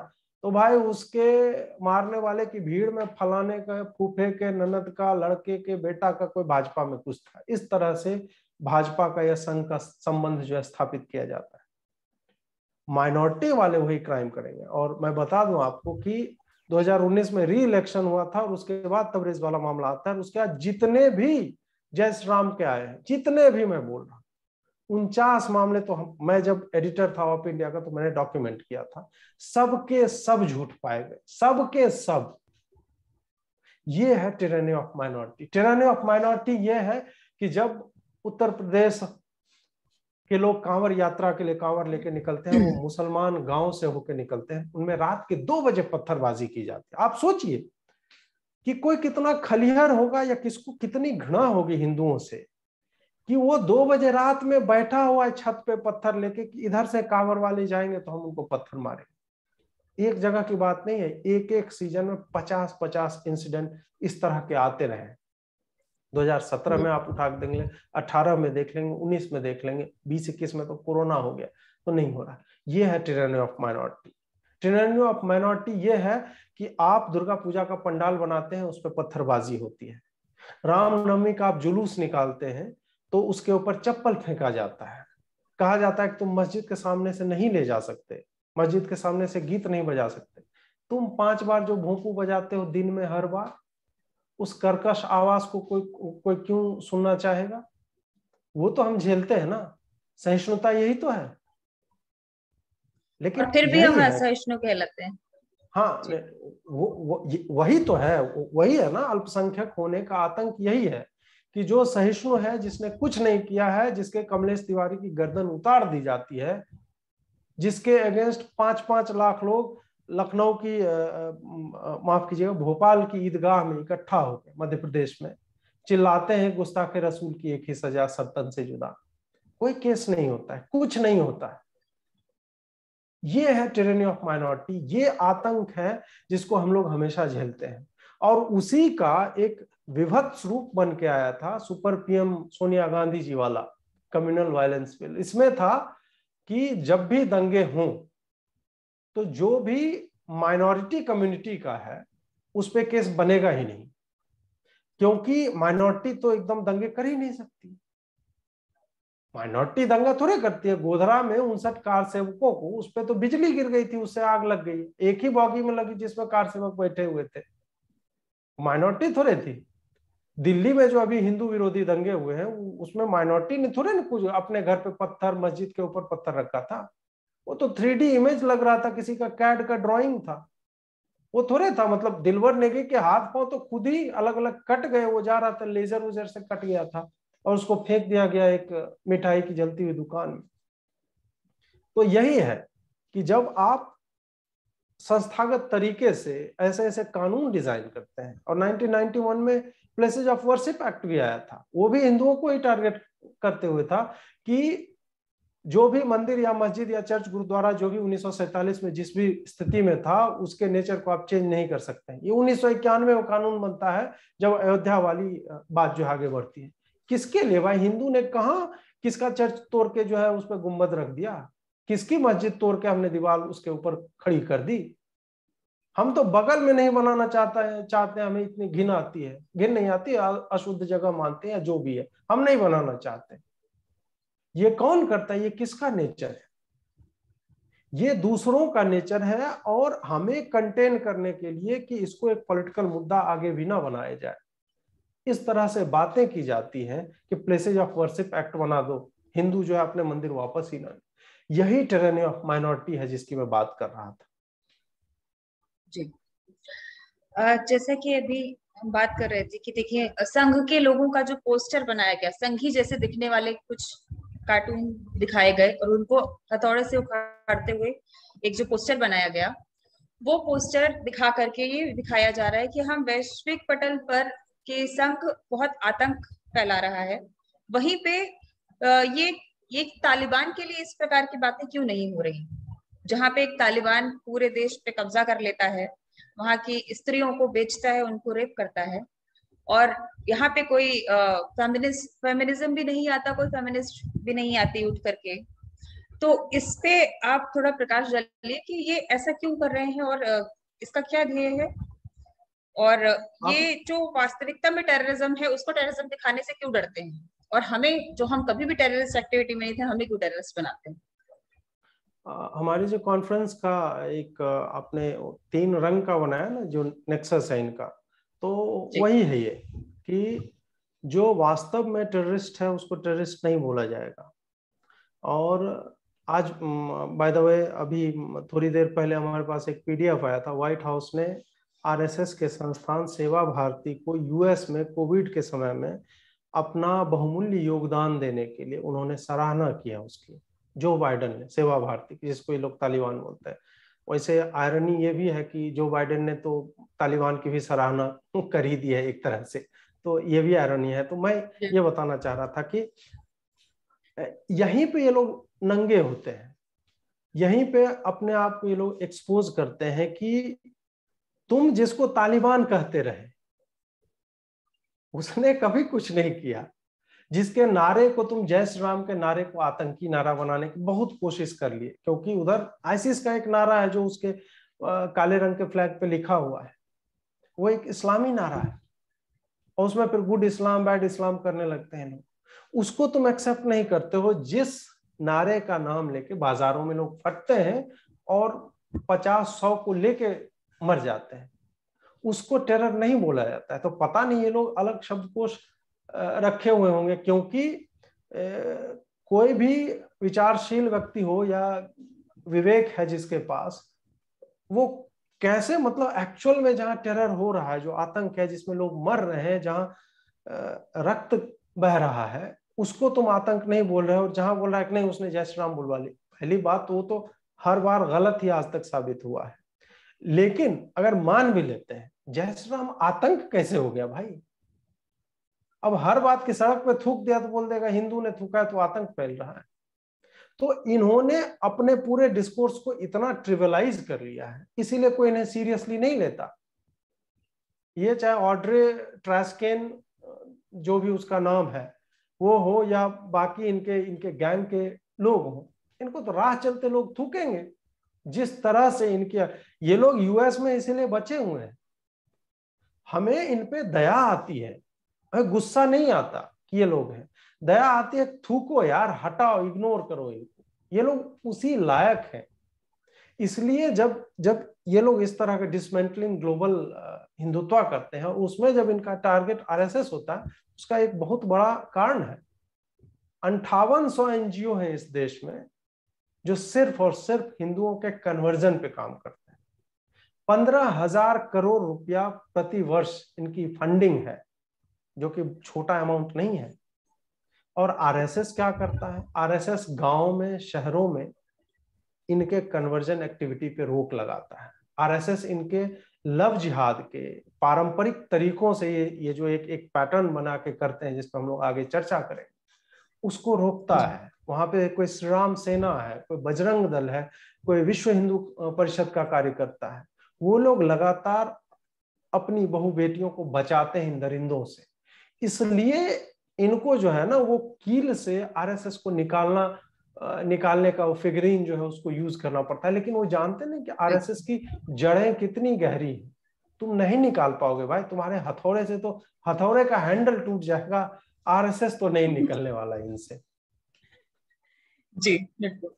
तो भाई उसके मारने वाले की भीड़ में फलाने का, फूफे के, ननद का, लड़के के बेटा का कोई भाजपा में कुछ था। इस तरह से भाजपा का या संघ का संबंध जो है स्थापित किया जाता है। माइनॉरिटी वाले वही क्राइम करेंगे। और मैं बता दूं आपको कि 2019 में री इलेक्शन हुआ था और उसके बाद तबरेज वाला मामला आता है। उसके बाद जितने भी जय श्री राम के आए हैं, जितने भी, मैं बोल रहा हूं 49 मामले, तो मैं जब एडिटर था ऑफ इंडिया का तो मैंने डॉक्यूमेंट किया था, सबके सब झूठ पाए गए, सबके सब। ये है टिरानी ऑफ माइनॉरिटी। टिरानी ऑफ माइनॉरिटी ये है कि जब उत्तर प्रदेश के लोग कांवर यात्रा के लिए कांवर लेके निकलते हैं, वो मुसलमान गांव से होकर निकलते हैं, उनमें रात के 2 बजे पत्थरबाजी की जाती है। आप सोचिए कि कोई कितना खलिहर होगा या किसको कितनी घृणा होगी हिंदुओं से कि वो 2 बजे रात में बैठा हुआ है छत पे पत्थर लेके कि इधर से कांवर वाले जाएंगे तो हम उनको पत्थर मारेंगे। एक जगह की बात नहीं है, एक एक सीजन में 50-50 इंसिडेंट इस तरह के आते रहे। 2017 में आप उठा देंगे, 18 में देख लेंगे, 19 में देख लेंगे, 20-21 में तो कोरोना हो गया तो नहीं हो रहा। ये है टिरानी ऑफ माइनॉरिटी। टिरानी ऑफ माइनॉरिटी ये है कि आप दुर्गा पूजा का पंडाल बनाते हैं, उस पर पत्थरबाजी होती है। रामनवमी का आप जुलूस निकालते हैं तो उसके ऊपर चप्पल फेंका जाता है, कहा जाता है कि तुम मस्जिद के सामने से नहीं ले जा सकते, मस्जिद के सामने से गीत नहीं बजा सकते। तुम 5 बार जो भोंपू बजाते हो दिन में हर बार, उस कर्कश आवाज को कोई क्यों सुनना चाहेगा? वो तो हम झेलते हैं ना, सहिष्णुता यही तो है। लेकिन और फिर भी यही हम है, असहिष्णु कहलाते हैं। हाँ, वही तो है, वही है ना, अल्पसंख्यक होने का आतंक यही है कि जो सहिष्णु है, जिसने कुछ नहीं किया है, जिसके कमलेश तिवारी की गर्दन उतार दी जाती है, जिसके अगेंस्ट 5-5 लाख लोग लखनऊ की, माफ कीजिएगा, भोपाल की ईदगाह में इकट्ठा होकर मध्य प्रदेश में चिल्लाते हैं गुस्ताखे रसूल की एक ही सजा, सब तन से जुदा। कोई केस नहीं होता है, कुछ नहीं होता है। ये है टिरानी ऑफ माइनॉरिटी, ये आतंक है जिसको हम लोग हमेशा झेलते हैं। और उसी का एक विभत्स रूप बन के आया था सुपर पीएम सोनिया गांधी जी वाला कम्युनल वायलेंस बिल। इसमें था कि जब भी दंगे हों तो जो भी माइनॉरिटी कम्युनिटी का है उस पे केस बनेगा ही नहीं, क्योंकि माइनॉरिटी तो एकदम दंगे कर ही नहीं सकती। माइनॉरिटी दंगा थोड़े करती है। गोधरा में 59 कार सेवकों को, उस पर तो बिजली गिर गई थी, उससे आग लग गई, एक ही बॉगी में लगी जिसमें कार सेवक बैठे हुए थे, माइनॉरिटी थोड़े थी। दिल्ली में जो अभी हिंदू विरोधी दंगे हुए हैं उसमें माइनॉरिटी ने थोड़े ना कुछ अपने घर पे पत्थर, मस्जिद के ऊपर पत्थर रखा था। वो तो 3D इमेज लग रहा था, किसी का कैड का ड्राइंग था। वो थोड़े था, मतलब दिलवर नेगी के हाथ पांव तो खुद ही अलग अलग कट गए, वो जा रहा था लेजर उजर से कट गया था और उसको फेंक दिया गया एक मिठाई की जलती हुई दुकान में। तो यही है कि जब आप संस्थागत तरीके से ऐसे ऐसे कानून डिजाइन करते हैं, और 1991 में प्लेसेज ऑफ वर्शिप एक्ट भी आया था, वो भी हिंदुओं को ही टारगेट करते हुए था कि जो भी मंदिर या मस्जिद या चर्च, गुरुद्वारा, जो भी 1947 में जिस भी स्थिति में था, उसके नेचर को आप चेंज नहीं कर सकते हैं। ये 1991 में कानून बनता है जब अयोध्या वाली बात जो आगे बढ़ती है। किसके लिए भाई? हिंदू ने कहा किसका चर्च तोड़ के जो है उस पर गुम्बद रख दिया, किसकी मस्जिद तोड़ के हमने दीवार उसके ऊपर खड़ी कर दी? हम तो बगल में नहीं बनाना चाहते हैं, हमें इतनी घिन आती है, घिन नहीं आती, अशुद्ध जगह मानते हैं, जो भी है, हम नहीं बनाना चाहते। ये कौन करता है? ये किसका नेचर है? ये दूसरों का नेचर है। और हमें कंटेन करने के लिए कि इसको एक पॉलिटिकल मुद्दा आगे भी ना बनाया जाए, इस तरह से बातें की जाती हैं कि प्लेसेज ऑफ वर्शिप एक्ट बना दो, हिंदू जो है अपने मंदिर वापस ही ना। यही टिरानी ऑफ माइनॉरिटी है जिसकी मैं बात कर रहा था। जी, जैसा कि अभी हम बात कर रहे थे कि देखिए, संघ के लोगों का जो पोस्टर बनाया गया, संघी जैसे दिखने वाले कुछ कार्टून दिखाए गए और उनको हथौड़े से उखाड़ते हुए एक जो पोस्टर बनाया गया, वो पोस्टर दिखा करके ये दिखाया जा रहा है कि हम वैश्विक पटल पर के संघ बहुत आतंक फैला रहा है। वहीं पे ये तालिबान के लिए इस प्रकार की बातें क्यों नहीं हो रही? जहां पे एक तालिबान पूरे देश पे कब्जा कर लेता है, वहां की स्त्रियों को बेचता है, उनको रेप करता है, और यहाँ पे कोई फेमिनिज्म भी नहीं आता, कोई फेमिनिस्ट भी नहीं आती उठ करके तो इस पे आप थोड़ा प्रकाश डालिए कि ये ऐसा क्यों कर रहे हैं और इसका क्या ध्येय है, और आप ये जो वास्तविकता में टेररिज्म है उसको टेररिज्म दिखाने से क्यों डरते हैं, और हमें जो हम कभी भी टेररिस्ट एक्टिविटी में नहीं थे हमें क्यों टेररिस्ट बनाते हैं। हमारी जो कॉन्फ्रेंस का एक आपने 3 रंग का बनाया ना, जो नेक्सस है इनका, तो वही है ये कि जो वास्तव में टेररिस्ट है उसको टेररिस्ट नहीं बोला जाएगा। और आज बाय द वे अभी थोड़ी देर पहले हमारे पास एक पीडीएफ आया था, व्हाइट हाउस ने आरएसएस के संस्थान सेवा भारती को यूएस में कोविड के समय में अपना बहुमूल्य योगदान देने के लिए उन्होंने सराहना किया उसकी, जो बाइडेन ने सेवा भारती की, जिसको ये लोग तालिबान बोलते हैं। वैसे आयरनी ये भी है कि जो बाइडेन ने तो तालिबान की भी सराहना कर ही दी है एक तरह से, तो ये भी आयरनी है। तो मैं ये बताना चाह रहा था कि यहीं पे ये लोग नंगे होते हैं, यहीं पे अपने आप को ये लोग एक्सपोज करते हैं कि तुम जिसको तालिबान कहते रहे उसने कभी कुछ नहीं किया, जिसके नारे को तुम जय श्री राम के नारे को आतंकी नारा बनाने की बहुत कोशिश कर लिए, क्योंकि उधर आईसिस का एक नारा है जो उसके काले रंग के फ्लैग पे लिखा हुआ है, वो एक इस्लामी नारा है, और उसमें फिर गुड इस्लाम बैड इस्लाम करने लगते हैं लोग। उसको तुम एक्सेप्ट नहीं करते हो, जिस नारे का नाम लेके बाजारों में लोग फटते हैं और 50-100 को लेके मर जाते हैं, उसको टेरर नहीं बोला जाता है। तो पता नहीं ये लोग अलग शब्दकोश रखे हुए होंगे, क्योंकि कोई भी विचारशील व्यक्ति हो या विवेक है जिसके पास, वो कैसे मतलब एक्चुअल में जहां टेरर हो रहा है, जो आतंक है जिसमें लोग मर रहे हैं, जहां रक्त बह रहा है, उसको तुम आतंक नहीं बोल रहे हो, और जहां बोल रहा है कि नहीं उसने जय श्री राम बुलवा ली। पहली बात वो तो हर बार गलत ही आज तक साबित हुआ है। लेकिन अगर मान भी लेते हैं, जय श्री राम आतंक कैसे हो गया भाई? अब हर बात की सड़क पे थूक दिया तो बोल देगा हिंदू ने थूका है तो आतंक फैल रहा है। तो इन्होंने अपने पूरे डिस्कोर्स को इतना ट्रिवियलाइज कर लिया है, इसीलिए कोई इन्हें सीरियसली नहीं लेता। ये चाहे ऑड्रे ट्रास्केन जो भी उसका नाम है वो हो, या बाकी इनके गैंग के लोग हो, इनको तो राह चलते लोग थूकेंगे। जिस तरह से इनके ये लोग यूएस में इसीलिए बचे हुए हैं। हमें इन पे दया आती है, हमें गुस्सा नहीं आता कि ये लोग हैं, दया आती है थूको यार, हटाओ, इग्नोर करो इनको, ये लोग उसी लायक हैं। इसलिए जब जब ये लोग इस तरह का डिसमेंटलिंग ग्लोबल हिंदुत्व करते हैं, उसमें जब इनका टारगेट आरएसएस होता है, उसका एक बहुत बड़ा कारण है 5800 एनजीओ है इस देश में जो सिर्फ और सिर्फ हिंदुओं के कन्वर्जन पे काम करते हैं। 15,000 करोड़ रुपया प्रति वर्ष इनकी फंडिंग है, जो कि छोटा अमाउंट नहीं है। और आरएसएस क्या करता है? आरएसएस गांव में, शहरों में इनके कन्वर्जन एक्टिविटी पे रोक लगाता है। आरएसएस इनके लव जिहाद के पारंपरिक तरीकों से ये जो एक पैटर्न बना के करते हैं, जिसपे हम लोग आगे चर्चा करेंगे, उसको रोकता है। वहां पे कोई श्री राम सेना है, कोई बजरंग दल है, कोई विश्व हिंदू परिषद का कार्यकर्ता है, वो लोग लगातार अपनी बहु बेटियों को बचाते हैं इन दरिंदों से। इसलिए इनको जो है ना, वो कील से आरएसएस को निकालने का वो फिगरीन जो है उसको यूज करना पड़ता है। लेकिन वो जानते नहीं कि आरएसएस की जड़ें कितनी गहरी है, तुम नहीं निकाल पाओगे भाई। तुम्हारे हथौड़े से तो हथौड़े का हैंडल टूट जाएगा, आरएसएस तो नहीं निकलने वाला इनसे। जी बिल्कुल।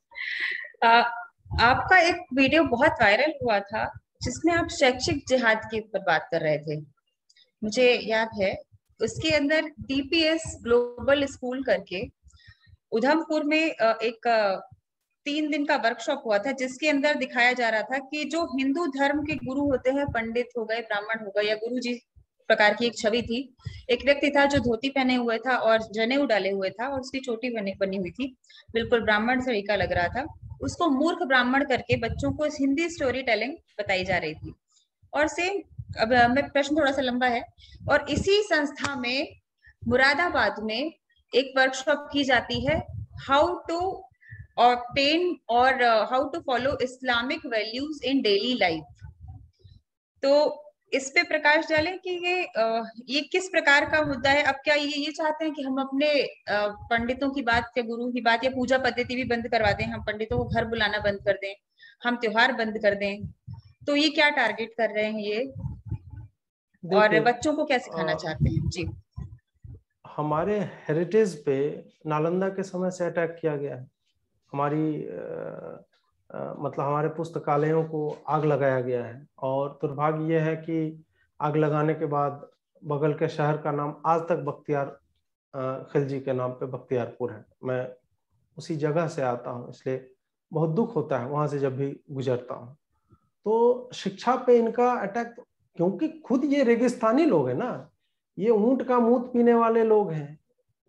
आपका एक वीडियो बहुत वायरल हुआ था जिसमें आप शैक्षिक जिहाद के ऊपर बात कर रहे थे, मुझे याद है। उसके अंदर डीपीएस ग्लोबल स्कूल करके उधमपुर में एक 3 दिन का वर्कशॉप हुआ था, जिसके अंदर दिखाया जा रहा था कि जो हिंदू धर्म के गुरु होते हैं, पंडित हो गए, ब्राह्मण हो गए, या गुरु जी प्रकार की एक छवि थी। एक व्यक्ति था जो धोती पहने हुए था और जनेऊ डाले हुए था, और उसकी चोटी बनी हुई थी, बिल्कुल ब्राह्मण से का लग रहा था। उसको मूर्ख ब्राह्मण करके बच्चों को हिंदी स्टोरी टेलिंग बताई जा रही थी। और सेम, अब मैं प्रश्न थोड़ा सा लंबा है, और इसी संस्था में मुरादाबाद में एक वर्कशॉप की जाती है, हाउ टू ऑब्टेन और how to follow Islamic values in daily life. तो इस पे प्रकाश डालें कि ये किस प्रकार का मुद्दा है। अब क्या ये चाहते हैं कि हम अपने पंडितों की बात या गुरु की बात या पूजा पद्धति भी बंद करवा दें, हम पंडितों को घर बुलाना बंद कर दें, हम त्योहार बंद कर दें? तो ये क्या टारगेट कर रहे हैं ये, और देखिए, बच्चों को क्या सिखाना चाहते हैं? जी। हमारे हेरिटेज पे नालंदा के समय से अटैक किया गया है। हमारी मतलब हमारे पुस्तकालयों को आग लगाया गया है, और दुर्भाग्य यह है कि आग लगाने के बाद बगल के शहर का नाम आज तक बख्तियार खिलजी के नाम पे बख्तियारपुर है। मैं उसी जगह से आता हूँ, इसलिए बहुत दुख होता है वहां से जब भी गुजरता हूँ। तो शिक्षा पे इनका अटैक, क्योंकि खुद ये रेगिस्तानी लोग हैं ना, ये ऊंट का मूत पीने वाले लोग हैं,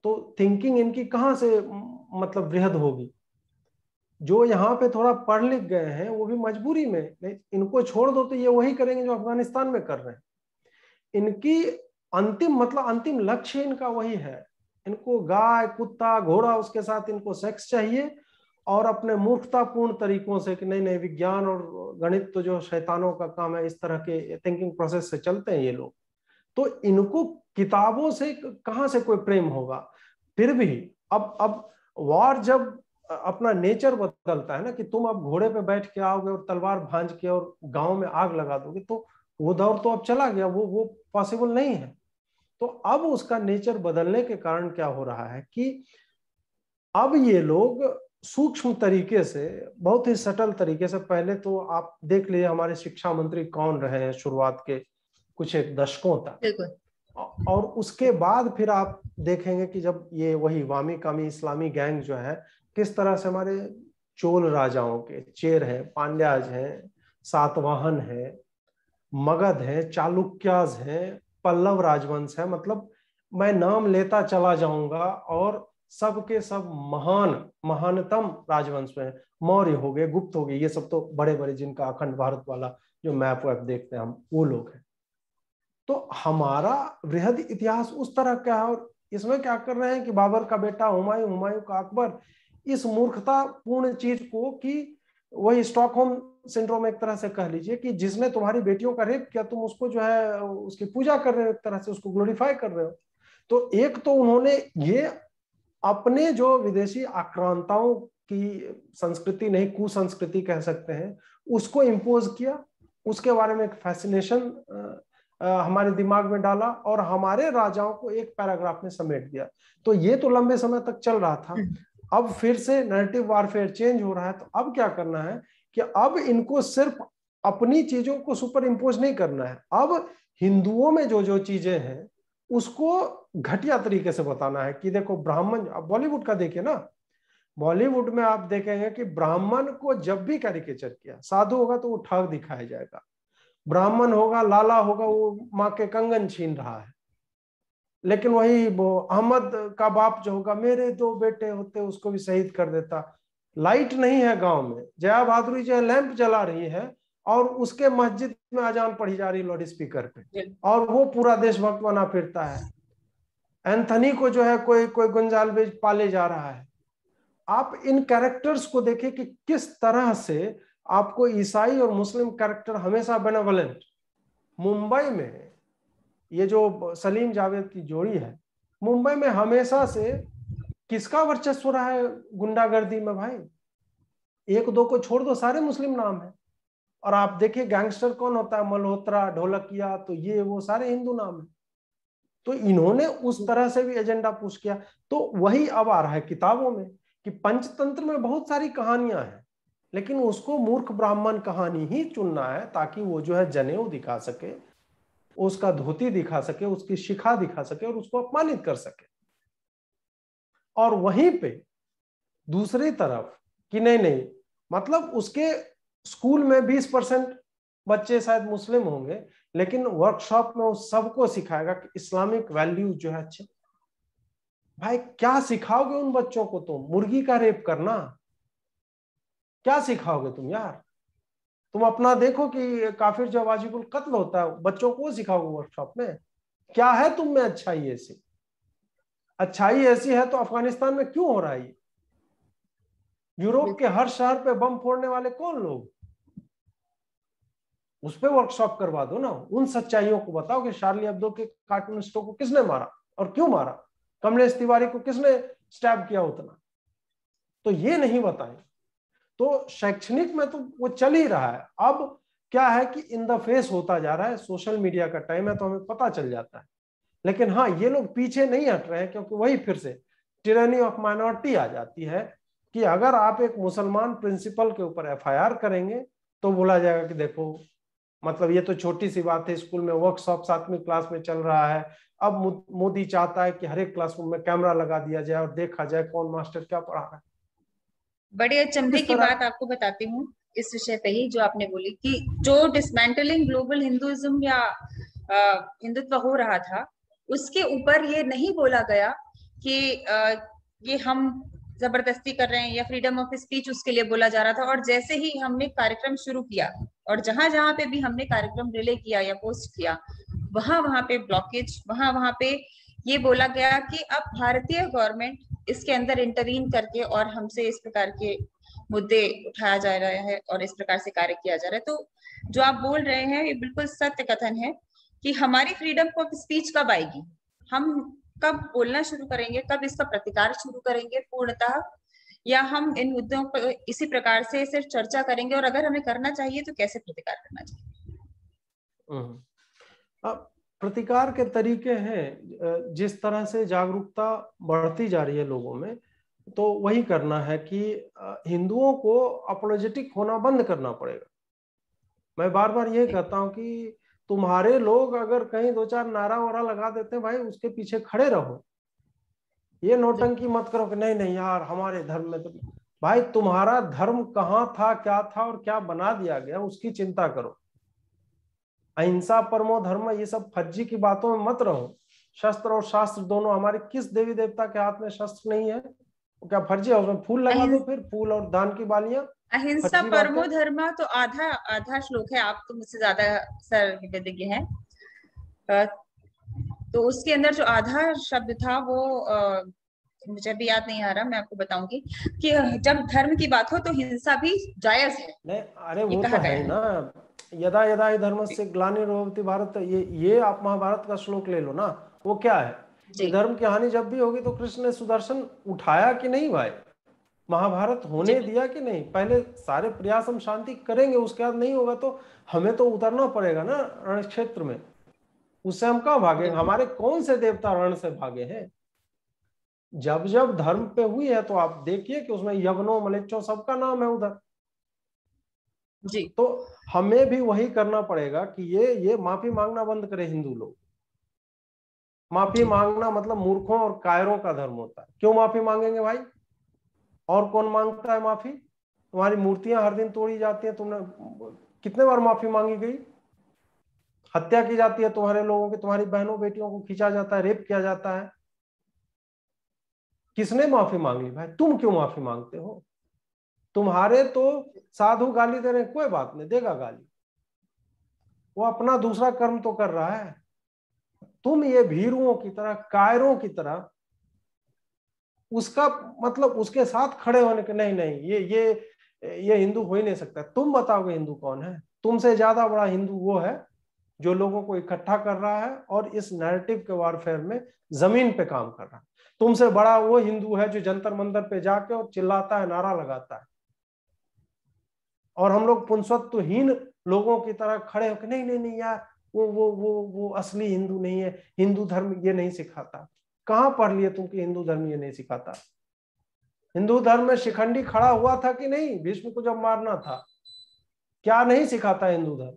तो थिंकिंग इनकी कहाँ से मतलब बृहद होगी। जो यहाँ पे थोड़ा पढ़ लिख गए हैं वो भी मजबूरी में, नहीं इनको छोड़ दो तो ये वही करेंगे जो अफगानिस्तान में कर रहे हैं। इनकी अंतिम मतलब अंतिम लक्ष्य इनका वही है। इनको गाय कुत्ता घोड़ा उसके साथ इनको सेक्स चाहिए, और अपने मूर्खतापूर्ण तरीकों से कि नहीं नहीं विज्ञान और गणित तो जो शैतानों का काम है, इस तरह के थिंकिंग प्रोसेस से चलते हैं ये लोग। तो इनको किताबों से कहां से कोई प्रेम होगा। फिर भी अब वॉर जब अपना नेचर बदलता है ना, कि तुम अब घोड़े पे बैठ के आओगे और तलवार भांज के और गांव में आग लगा दोगे, तो वो दौर तो अब चला गया, वो पॉसिबल नहीं है। तो अब उसका नेचर बदलने के कारण क्या हो रहा है कि अब ये लोग सूक्ष्म तरीके से, बहुत ही सटल तरीके से, पहले तो आप देख लीजिए हमारे शिक्षा मंत्री कौन रहे हैं शुरुआत के कुछ एक दशकों तक, बिल्कुल। और उसके बाद फिर आप देखेंगे कि जब ये वही वामी कामी इस्लामी गैंग जो है, किस तरह से हमारे चोल राजाओं के, चेर हैं, पांड्याज हैं, सातवाहन है, मगध है, चालुक्याज हैं, पल्लव राजवंश है, मतलब मैं नाम लेता चला जाऊंगा, और सबके सब महानतम राजवंश में मौर्य हो गए, गुप्त हो गए, ये सब तो बड़े बड़े जिनका अखंड भारत वाला जो मैप वैप देखते हैं हम, वो लोग हैं। तो हमारा वृहद इतिहास उस तरह का है, और इसमें क्या कर रहे हैं कि बाबर का बेटा हुमायूं, हुमायूं का अकबर, इस मूर्खतापूर्ण चीज को, कि वही स्टॉकहोम सिंड्रोम एक तरह से कह लीजिए, कि जिसने तुम्हारी बेटियों का रेप किया तुम उसको जो है उसकी पूजा कर रहे हो, एक तरह से उसको ग्लोरीफाई कर रहे हो। तो एक तो उन्होंने ये अपने जो विदेशी आक्रांताओं की संस्कृति नहीं, कुसंस्कृति कह सकते हैं, उसको इम्पोज किया, उसके बारे में एक फैसिनेशन हमारे दिमाग में डाला, और हमारे राजाओं को एक पैराग्राफ में समेट दिया। तो ये तो लंबे समय तक चल रहा था। अब फिर से नैरेटिव वारफेयर चेंज हो रहा है। तो अब क्या करना है कि अब इनको सिर्फ अपनी चीजों को सुपर इम्पोज नहीं करना है, अब हिंदुओं में जो जो चीजें हैं उसको घटिया तरीके से बताना है कि देखो ब्राह्मण, अब बॉलीवुड का देखिए ना, बॉलीवुड में आप देखेंगे कि ब्राह्मण को जब भी कैरिकेचर किया, साधु होगा तो वो ठग दिखाया जाएगा, ब्राह्मण होगा लाला होगा वो माँ के कंगन छीन रहा है, लेकिन वही वो अहमद का बाप जो होगा, मेरे 2 बेटे होते उसको भी शहीद कर देता। लाइट नहीं है गांव में, जया बहादुरी जो है लैंप जला रही है, और उसके मस्जिद में अजान पढ़ी जा रही है लाउड स्पीकर पे, और वो पूरा देशभक्त बना फिरता है। एंथनी को जो है कोई कोई गुंजालवेज पाले जा रहा है। आप इन कैरेक्टर्स को देखिए कि किस तरह से आपको ईसाई और मुस्लिम कैरेक्टर हमेशा बेनेवलेंट। मुंबई में ये जो सलीम जावेद की जोड़ी है, मुंबई में हमेशा से किसका वर्चस्व रहा है गुंडागर्दी में भाई? एक दो को छोड़ दो, सारे मुस्लिम नाम है। और आप देखिए गैंगस्टर कौन होता है, मल्होत्रा, ढोलकिया, तो ये वो सारे हिंदू नाम है। तो इन्होंने उस तरह से भी एजेंडा पुश किया। तो वही अब आ रहा है किताबों में कि पंचतंत्र में बहुत सारी कहानियां हैं, लेकिन उसको मूर्ख ब्राह्मण कहानी ही चुनना है, ताकि वो जो है जनेऊ दिखा सके, उसका धोती दिखा सके, उसकी शिखा दिखा सके, और उसको अपमानित कर सके। और वहीं पे दूसरी तरफ कि नहीं नहीं, मतलब उसके स्कूल में 20% बच्चे शायद मुस्लिम होंगे, लेकिन वर्कशॉप में उस सबको सिखाएगा कि इस्लामिक वैल्यूज जो है अच्छे। भाई क्या सिखाओगे उन बच्चों को? तुम मुर्गी का रेप करना क्या सिखाओगे तुम यार? तुम अपना देखो कि काफिर जब वाजिबुल कत्ल होता है, बच्चों को सिखाओगे वर्कशॉप में? क्या है तुम में अच्छाई ऐसी? अच्छाई ऐसी है तो अफगानिस्तान में क्यों हो रहा है? यूरोप के हर शहर पे बम फोड़ने वाले कौन लोग? उस पर वर्कशॉप करवा दो ना, उन सच्चाइयों को बताओ कि शार्ली एब्दो के कार्टूनिस्टों को किसने मारा और क्यों मारा, कमलेश तिवारी को किसने स्टैब किया उतना, तो ये नहीं बताएं। तो शैक्षणिक में तो वो चल ही रहा है। अब क्या है कि इन द फेस होता जा रहा है, सोशल मीडिया का टाइम है तो हमें पता चल जाता है। लेकिन हाँ, ये लोग पीछे नहीं हट रहे हैं, क्योंकि वही फिर से टिरानी ऑफ माइनॉरिटी आ जाती है कि अगर आप एक मुसलमान प्रिंसिपल के ऊपर एफआईआर करेंगे तो बोला जाएगा कि देखो, मतलब ये तो छोटी सी बात है, स्कूल में वर्कशॉप 7वीं क्लास में चल रहा है, अब मोदी चाहता है कि हर एक क्लासरूम में कैमरा लगा दिया जाए और देखा जाए कौन मास्टर क्या पढ़ा रहा है। बड़े अचंभे इस की तरह बात आपको बताती हूँ इस विषय पे ही, जो आपने बोली कि जो डिसमेंटलिंग ग्लोबल हिंदुइज्म या हिंदुत्व हो रहा था, उसके ऊपर ये नहीं बोला गया कि ये हम जबरदस्ती कर रहे हैं या फ्रीडम ऑफ स्पीच उसके लिए बोला जा रहा था। और जैसे ही हमने कार्यक्रम शुरू किया और जहां जहां पे भी हमने कार्यक्रम रिले किया या पोस्ट किया, वहां वहां पे ब्लॉकेज, वहां वहां पे ये बोला गया कि अब भारतीय गवर्नमेंट इसके अंदर इंटरवीन करके और हमसे इस प्रकार के मुद्दे उठाया जा रहा है और इस प्रकार से कार्य किया जा रहा है। तो जो आप बोल रहे हैं ये बिल्कुल सत्य कथन है कि हमारी फ्रीडम ऑफ स्पीच कब आएगी, हम कब बोलना शुरू करेंगे, कब इसका प्रतिकार शुरू करेंगे पूर्णतः, या हम इन मुद्दों पर इसी प्रकार से सिर्फ चर्चा करेंगे, और अगर हमें करना चाहिए तो कैसे प्रतिकार करना चाहिए। अब प्रतिकार के तरीके हैं, जिस तरह से जागरूकता बढ़ती जा रही है लोगों में, तो वही करना है कि हिंदुओं को अपोलोजेटिक होना बंद करना पड़ेगा। मैं बार बार ये कहता हूं कि तुम्हारे लोग अगर कहीं 2-4 नारा वारा लगा देते हैं, भाई उसके पीछे खड़े रहो, ये नौटंकी मत करो कि नहीं नहीं यार हमारे धर्म में तो, भाई तुम्हारा धर्म कहाँ था, क्या था और क्या बना दिया गया, उसकी चिंता करो। अहिंसा परमो धर्म, ये सब फज्जी की बातों में मत रहो। शस्त्र और शास्त्र दोनों, हमारे किस देवी देवता के हाथ में शस्त्र नहीं है, वो क्या फर्जी है? उसमें फूल लगा दो, फिर फूल और दान की बालियां, अहिंसा फर्जी परमो बातें। धर्म तो आधा आधा श्लोक है, आप तो मुझसे ज्यादा सर विज्ञ हैं। तो उसके अंदर जो आधा शब्द था वो मुझे भी याद नहीं आ रहा, मैं आपको बताऊंगी कि जब धर्म की बात हो तो हिंसा भी जायज है, नहीं अरे ये वो तो कहा है गया ही है। ना, यदा यदा हि धर्मस्य ग्लानिर्भवति भारत, ये आप महाभारत का श्लोक ले लो ना। वो क्या है कि जी धर्म की हानि जब भी होगी तो कृष्ण ने सुदर्शन उठाया कि नहीं भाई, महाभारत जी होने दिया कि नहीं? पहले सारे प्रयास हम शांति करेंगे, उसके बाद नहीं होगा तो हमें तो उतरना पड़ेगा ना रण क्षेत्र में। उससे हम कहाँ भागेंगे? बिल्कुल। हमारे कौन से देवता रण से भागे हैं? जब जब धर्म पे हुई है तो आप देखिए कि उसमें यवनों मलेच्छों सबका नाम है उधर। जी तो हमें भी वही करना पड़ेगा कि ये माफी मांगना बंद करे हिंदू लोग। माफी जी मांगना मतलब मूर्खों और कायरों का धर्म होता है। क्यों माफी मांगेंगे भाई? और कौन मांगता है माफी? तुम्हारी मूर्तियां हर दिन तोड़ी जाती हैं, तुमने कितने बार माफी मांगी गई? हत्या की जाती है तुम्हारे लोगों की, तुम्हारी बहनों बेटियों को खींचा जाता है, रेप किया जाता है। किसने माफी मांग ली भाई? तुम क्यों माफी मांगते हो? तुम्हारे तो साधु गाली दे रहे हैं, कोई बात नहीं, देगा गाली, वो अपना दूसरा कर्म तो कर रहा है। तुम ये भीरुओं की तरह, कायरों की तरह उसका मतलब उसके साथ खड़े होने के, नहीं नहीं ये हिंदू हो ही नहीं सकता। तुम बताओगे हिंदू कौन है? तुमसे ज्यादा बड़ा हिंदू वो है जो लोगों को इकट्ठा कर रहा है और इस नैरेटिव के वारफेयर में जमीन पे काम कर रहा है। तुमसे बड़ा वो हिंदू है जो जंतर मंतर पे जाके और चिल्लाता है, नारा लगाता है, और हम लोग पुंसत्वहीन लोगों की तरह खड़े होकर नहीं नहीं नहीं यार वो असली हिंदू नहीं है, हिंदू धर्म ये नहीं सिखाता। कहां पढ़ लिए तुम कि हिंदू धर्म ये नहीं सिखाता? हिंदू धर्म में शिखंडी खड़ा हुआ था कि नहीं भीष्म को जब मारना था? क्या नहीं सिखाता हिंदू धर्म?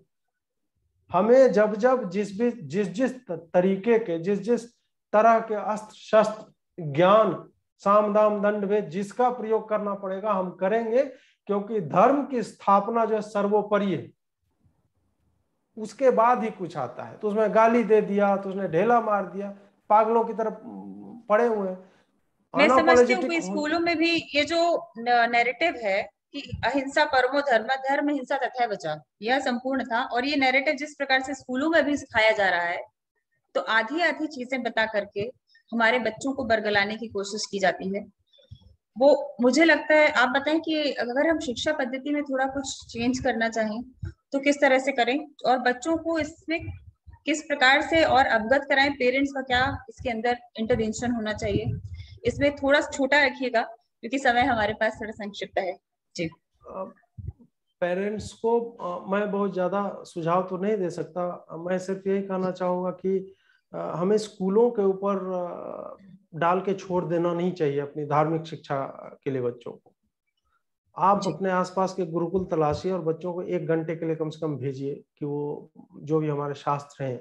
हमें जब जब जिस जिस तरीके के, जिस जिस तरह के अस्त्र शस्त्र ज्ञान साम दाम दंड भेद जिसका प्रयोग करना पड़ेगा हम करेंगे, क्योंकि धर्म की स्थापना जो है सर्वोपरि है, उसके बाद ही कुछ आता है। तो उसमें गाली दे दिया तो उसने ढेला मार दिया, पागलों की तरफ पड़े हुए हैं। मैं समझती हूँ अनअपोलोजेटिक कि स्कूलों में भी ये जो नैरेटिव है कि अहिंसा परमो धर्म, धर्म हिंसा तथा बचाव, यह संपूर्ण था, और ये नैरेटिव जिस प्रकार से स्कूलों में भी सिखाया जा रहा है, तो आधी आधी चीजें बता करके हमारे बच्चों को बरगलाने की कोशिश की जाती है। वो मुझे लगता है, आप बताएं कि अगर हम शिक्षा पद्धति में थोड़ा कुछ चेंज करना चाहें तो किस तरह से करें, और बच्चों को इसमें किस प्रकार से और अवगत कराएं, पेरेंट्स का क्या इसके अंदर इंटरवेंशन होना चाहिए, इसमें थोड़ा छोटा रखिएगा क्योंकि समय हमारे पास थोड़ा संक्षिप्त है जी। पेरेंट्स को मैं बहुत ज़्यादा सुझाव तो नहीं दे सकता। मैं सिर्फ यही कहना चाहूँगा कि हमें स्कूलों के ऊपर डाल के छोड़ देना नहीं चाहिए अपनी धार्मिक शिक्षा के लिए बच्चों को। आप अपने आसपास के गुरुकुल तलाशिए और बच्चों को 1 घंटे के लिए कम से कम भेजिए कि वो जो भी हमारे शास्त्र हैं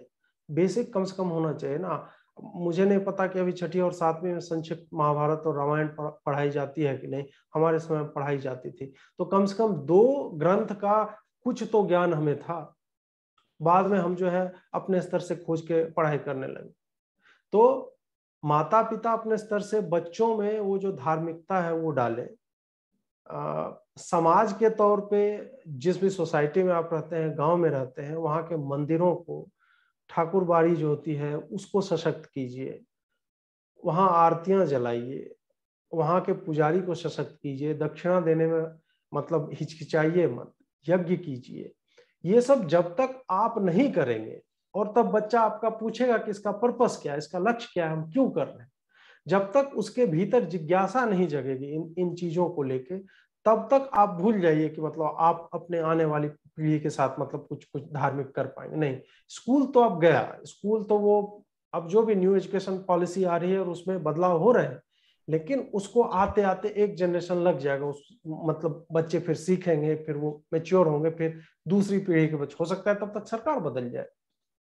बेसिक कम से कम होना चाहिए ना। मुझे नहीं पता कि अभी 6ठी और 7वीं में संक्षिप्त महाभारत और रामायण पढ़ाई जाती है कि नहीं, हमारे समय में पढ़ाई जाती थी। तो कम से कम 2 ग्रंथ का कुछ तो ज्ञान हमें था। बाद में हम जो है अपने स्तर से खोज के पढ़ाई करने लगे। तो माता पिता अपने स्तर से बच्चों में वो जो धार्मिकता है वो डाले। समाज के तौर पे जिस भी सोसाइटी में आप रहते हैं, गांव में रहते हैं, वहां के मंदिरों को, ठाकुरबाड़ी जो होती है उसको सशक्त कीजिए, वहां आरतियां जलाइए, वहां के पुजारी को सशक्त कीजिए, दक्षिणा देने में मतलब हिचकिचाइए मत, यज्ञ कीजिए। ये सब जब तक आप नहीं करेंगे और तब बच्चा आपका पूछेगा कि इसका पर्पस क्या है, इसका लक्ष्य क्या है, हम क्यों कर रहे हैं, जब तक उसके भीतर जिज्ञासा नहीं जगेगी इन चीजों को लेके, तब तक आप भूल जाइए कि मतलब आप अपने आने वाली पीढ़ी के साथ मतलब कुछ कुछ धार्मिक कर पाएंगे। नहीं, स्कूल तो अब गया, स्कूल तो वो अब जो भी न्यू एजुकेशन पॉलिसी आ रही है और उसमें बदलाव हो रहे हैं, लेकिन उसको आते आते एक जनरेशन लग जाएगा। उस मतलब बच्चे फिर सीखेंगे, फिर वो मेच्योर होंगे, फिर दूसरी पीढ़ी के बच्चे, हो सकता है तब तक सरकार बदल जाए,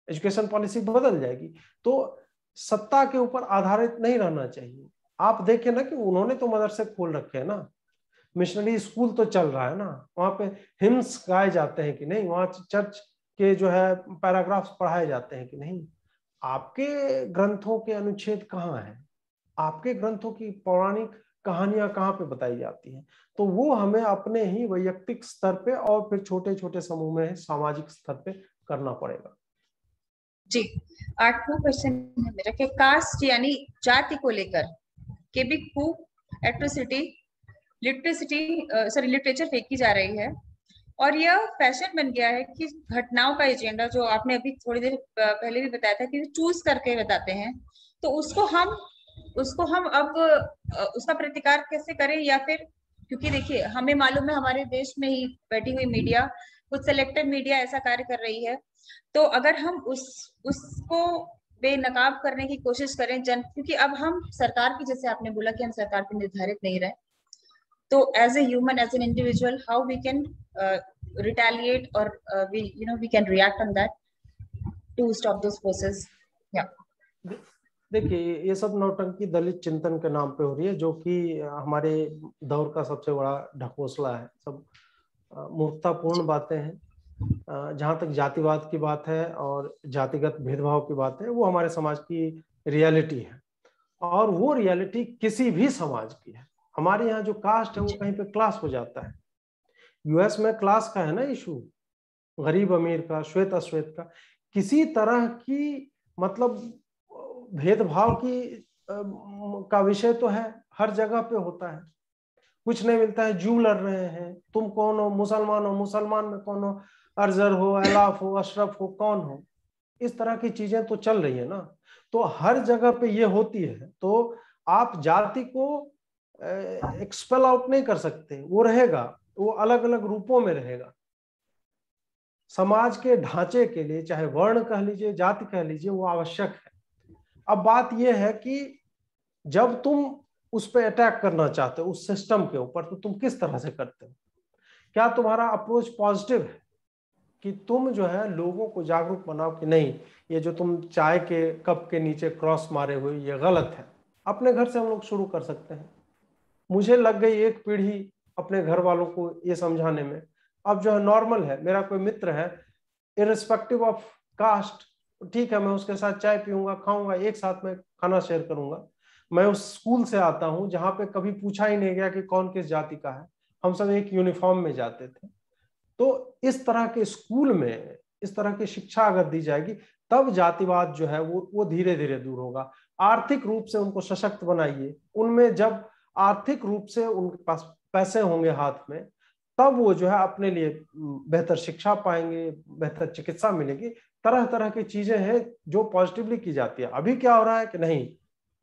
एजुकेशन पॉलिसी बदल जाएगी। तो सत्ता के ऊपर आधारित नहीं रहना चाहिए। आप देखें ना कि उन्होंने तो मदरसे खोल रखे हैं ना, मिशनरी स्कूल तो चल रहा है ना, वहां पे हिम्स गाए जाते हैं कि नहीं, वहां चर्च के जो है पैराग्राफ्स पढ़ाए जाते हैं कि नहीं। आपके ग्रंथों के अनुच्छेद कहाँ हैं, आपके ग्रंथों की पौराणिक कहानियां कहाँ पे बताई जाती हैं। तो वो हमें अपने ही वैयक्तिक स्तर पे और फिर छोटे छोटे समूह में सामाजिक स्तर पे करना पड़ेगा। जी, 8वां क्वेश्चन है मेरा कि कास्ट यानी जाति को लेकर केबी खूब एट्रोसिटी लिटरेचर फेंकी जा रही है, और यह फैशन बन गया है कि घटनाओं का एजेंडा, जो आपने अभी थोड़ी देर पहले भी बताया था कि चूज करके बताते हैं, तो उसको हम अब उसका प्रतिकार कैसे करें, या फिर क्योंकि देखिए हमें मालूम है हमारे देश में ही बैठी हुई मीडिया, कुछ सिलेक्टेड मीडिया ऐसा कार्य कर रही है, तो अगर हम उसको बेनकाब करने की कोशिश करें क्योंकि अब हम सरकार की, जैसे आपने बोला कि हम सरकार पे निर्धारित नहीं रहे, तो as a human, as an individual, how we can retaliate or we can react on that to stop those forces. Yeah. देखिए ये सब नौटंकी दलित चिंतन के नाम पे हो रही है, जो कि हमारे दौर का सबसे बड़ा ढकोसला है। सब मूर्खतापूर्ण बातें हैं। जहां तक जातिवाद की बात है और जातिगत भेदभाव की बात है, वो हमारे समाज की रियलिटी है, और वो रियलिटी किसी भी समाज की है। हमारे यहाँ जो कास्ट है वो कहीं पे क्लास हो जाता है। यूएस में क्लास का है ना इशू, गरीब अमीर का, श्वेत अश्वेत का, किसी तरह की मतलब भेदभाव की का विषय तो है, हर जगह पे होता है। कुछ नहीं मिलता है, जू लड़ रहे हैं, तुम कौन हो, मुसलमान में कौन हो, अर्जर हो, अलाफ हो, अशरफ हो, कौन हो, इस तरह की चीजें तो चल रही है ना। तो हर जगह पे ये होती है, तो आप जाति को एक्सपेल आउट नहीं कर सकते, वो रहेगा, वो अलग अलग रूपों में रहेगा। समाज के ढांचे के लिए चाहे वर्ण कह लीजिए, जाति कह लीजिए, वो आवश्यक है। अब बात यह है कि जब तुम उस पर अटैक करना चाहते हो, उस सिस्टम के ऊपर, तो तुम किस तरह से करते हो? क्या तुम्हारा अप्रोच पॉजिटिव है कि तुम जो है लोगों को जागरूक बनाओ कि नहीं, ये जो तुम चाय के कप के नीचे क्रॉस मारे हुए ये गलत है? अपने घर से हम लोग शुरू कर सकते हैं। मुझे लग गई 1 पीढ़ी अपने घर वालों को ये समझाने में। अब जो है नॉर्मल है, मेरा कोई मित्र है, इररिस्पेक्टिव ऑफ कास्ट, ठीक है, मैं उसके साथ चाय पीऊंगा, खाऊंगा, एक साथ में खाना शेयर करूंगा। मैं उस स्कूल से आता हूं जहां पे कभी पूछा ही नहीं गया कि कौन किस जाति का है, हम सब एक यूनिफॉर्म में जाते थे। तो इस तरह के स्कूल में इस तरह की शिक्षा अगर दी जाएगी, तब जातिवाद जो है वो धीरे धीरे दूर होगा। आर्थिक रूप से उनको सशक्त बनाइए। उनमें जब आर्थिक रूप से उनके पास पैसे होंगे हाथ में, तब वो जो है अपने लिए बेहतर शिक्षा पाएंगे, बेहतर चिकित्सा मिलेगी। तरह तरह की चीजें हैं जो पॉजिटिवली की जाती है। अभी क्या हो रहा है कि नहीं,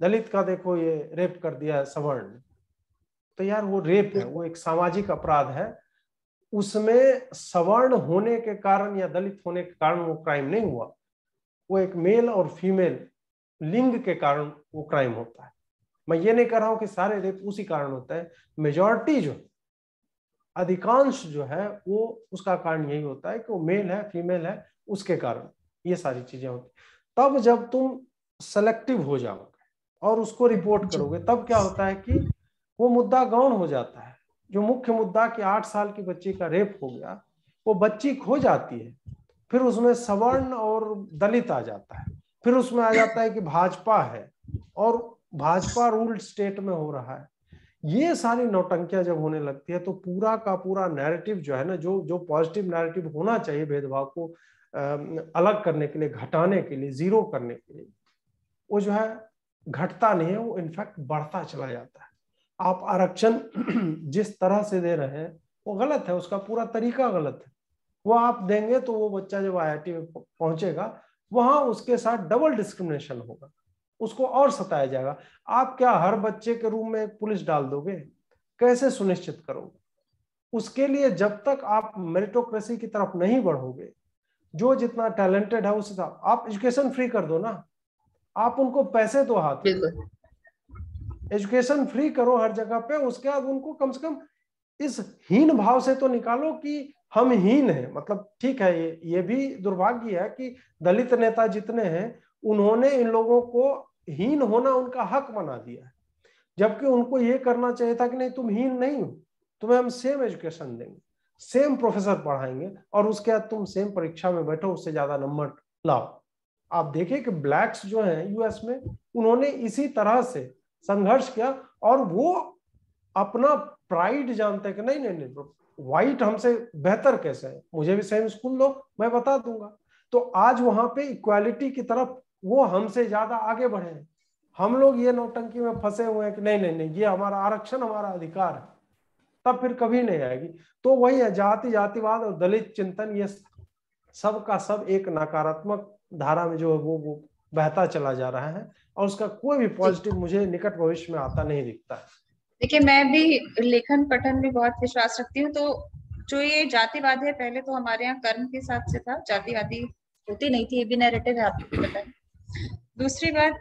दलित का देखो ये रेप कर दिया है सवर्ण ने, तो यार वो रेप है, वो एक सामाजिक अपराध है। उसमें सवर्ण होने के कारण या दलित होने के कारण वो क्राइम नहीं हुआ, वो एक मेल और फीमेल लिंग के कारण वो क्राइम होता है। मैं ये नहीं कह रहा हूं कि सारे रेप उसी कारण होता है, मेजॉरिटी जो अधिकांश जो है वो उसका कारण यही होता है कि वो मेल है फीमेल है, उसके कारण ये सारी चीजें होती। तब जब तुम सेलेक्टिव हो जाओगे और उसको रिपोर्ट करोगे, तब क्या होता है कि वो मुद्दा गौण हो जाता है। जो मुख्य मुद्दा कि 8 साल की बच्ची का रेप हो गया, वो बच्ची खो जाती है, फिर उसमें सवर्ण और दलित आ जाता है, फिर उसमें आ जाता है कि भाजपा है और भाजपा रूल्ड स्टेट में हो रहा है। ये सारी नौटंकियां जब होने लगती है तो पूरा का पूरा नैरेटिव जो है ना, जो जो पॉजिटिव नैरेटिव होना चाहिए भेदभाव को अलग करने के लिए, घटाने के लिए, जीरो करने के लिए, वो जो है घटता नहीं है, वो इनफैक्ट बढ़ता चला जाता है। आप आरक्षण जिस तरह से दे रहे हैं वो गलत है, उसका पूरा तरीका गलत है। वो आप देंगे तो वो बच्चा जब IIT में पहुंचेगा वहां उसके साथ डबल डिस्क्रिमिनेशन होगा, उसको और सताया जाएगा। आप क्या हर बच्चे के रूम में एक पुलिस डाल दोगे? कैसे सुनिश्चित करोगे? उसके लिए जब तक आप मेरिटोक्रेसी की तरफ नहीं बढ़ोगे, जो जितना टैलेंटेड है उस हिसाब, आप एजुकेशन फ्री कर दो ना, आप उनको पैसे दो हाथ में, एजुकेशन फ्री करो हर जगह पे। उसके बाद उनको कम से कम इस हीन भाव से तो निकालो कि हम हीन हैं। मतलब ठीक है, ये भी दुर्भाग्य है कि दलित नेता जितने हैं उन्होंने इन लोगों को हीन होना उनका हक बना दिया है, जबकि उनको ये करना चाहिए था कि नहीं, तुम हीन नहीं हो, तुम्हें हम सेम एजुकेशन देंगे, सेम प्रोफेसर पढ़ाएंगे, और उसके बाद तुम सेम परीक्षा में बैठो, उससे ज्यादा नंबर लाओ। आप देखिए कि ब्लैक्स जो हैं US में, उन्होंने इसी तरह से संघर्ष किया, और वो अपना प्राइड जानते हैं कि नहीं नहीं नहीं, व्हाइट हमसे बेहतर कैसे है, मुझे भी सेम स्कूल दो, मैं बता दूंगा। तो आज वहां पे इक्वालिटी की तरफ वो हमसे ज्यादा आगे बढ़े हैं। हम लोग ये नौटंकी में फंसे हुए हैं कि नहीं नहीं नहीं, ये हमारा आरक्षण, हमारा अधिकार है, तब फिर कभी नहीं आएगी। तो वही है, जाति जातिवाद और दलित चिंतन, ये सब का सब एक नकारात्मक धारा में जो है वो बहता चला जा रहा है, और उसका कोई भी पॉजिटिव मुझे निकट भविष्य में आता नहीं दिखता है। देखिए, मैं भी लेखन पठन में बहुत विश्वास रखती हूँ। तो जो ये जातिवाद है, पहले तो हमारे यहाँ कर्म के हिसाब से था, जातिवादी होती नहीं थी, ये भी नैरेटिव है, आपको पता है। दूसरी बात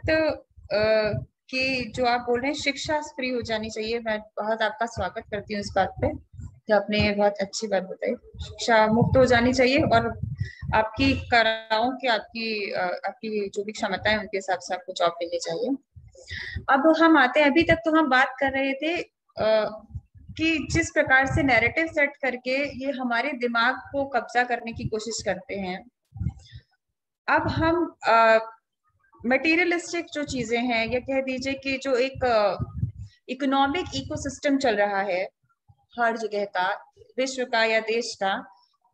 कि जो आप बोल रहे हैं शिक्षा फ्री हो जानी चाहिए, मैं बहुत आपका स्वागत करती हूँ इस बात पे, जो आपने बहुत अच्छी बात बताई। शिक्षा मुक्त हो जानी चाहिए, और आपकी कलाओं की, आपकी जो भी क्षमताएं उनके हिसाब से आपको जॉब मिलनी चाहिए। अब हम आते हैं, अभी तक तो हम बात कर रहे थे कि जिस प्रकार से नैरेटिव सेट करके ये हमारे दिमाग को कब्जा करने की कोशिश करते हैं। अब हम मटेरियलिस्टिक जो चीजें हैं, या कह दीजिए कि जो एक इकोनॉमिक इकोसिस्टम चल रहा है हर जगह का, विश्व का या देश का,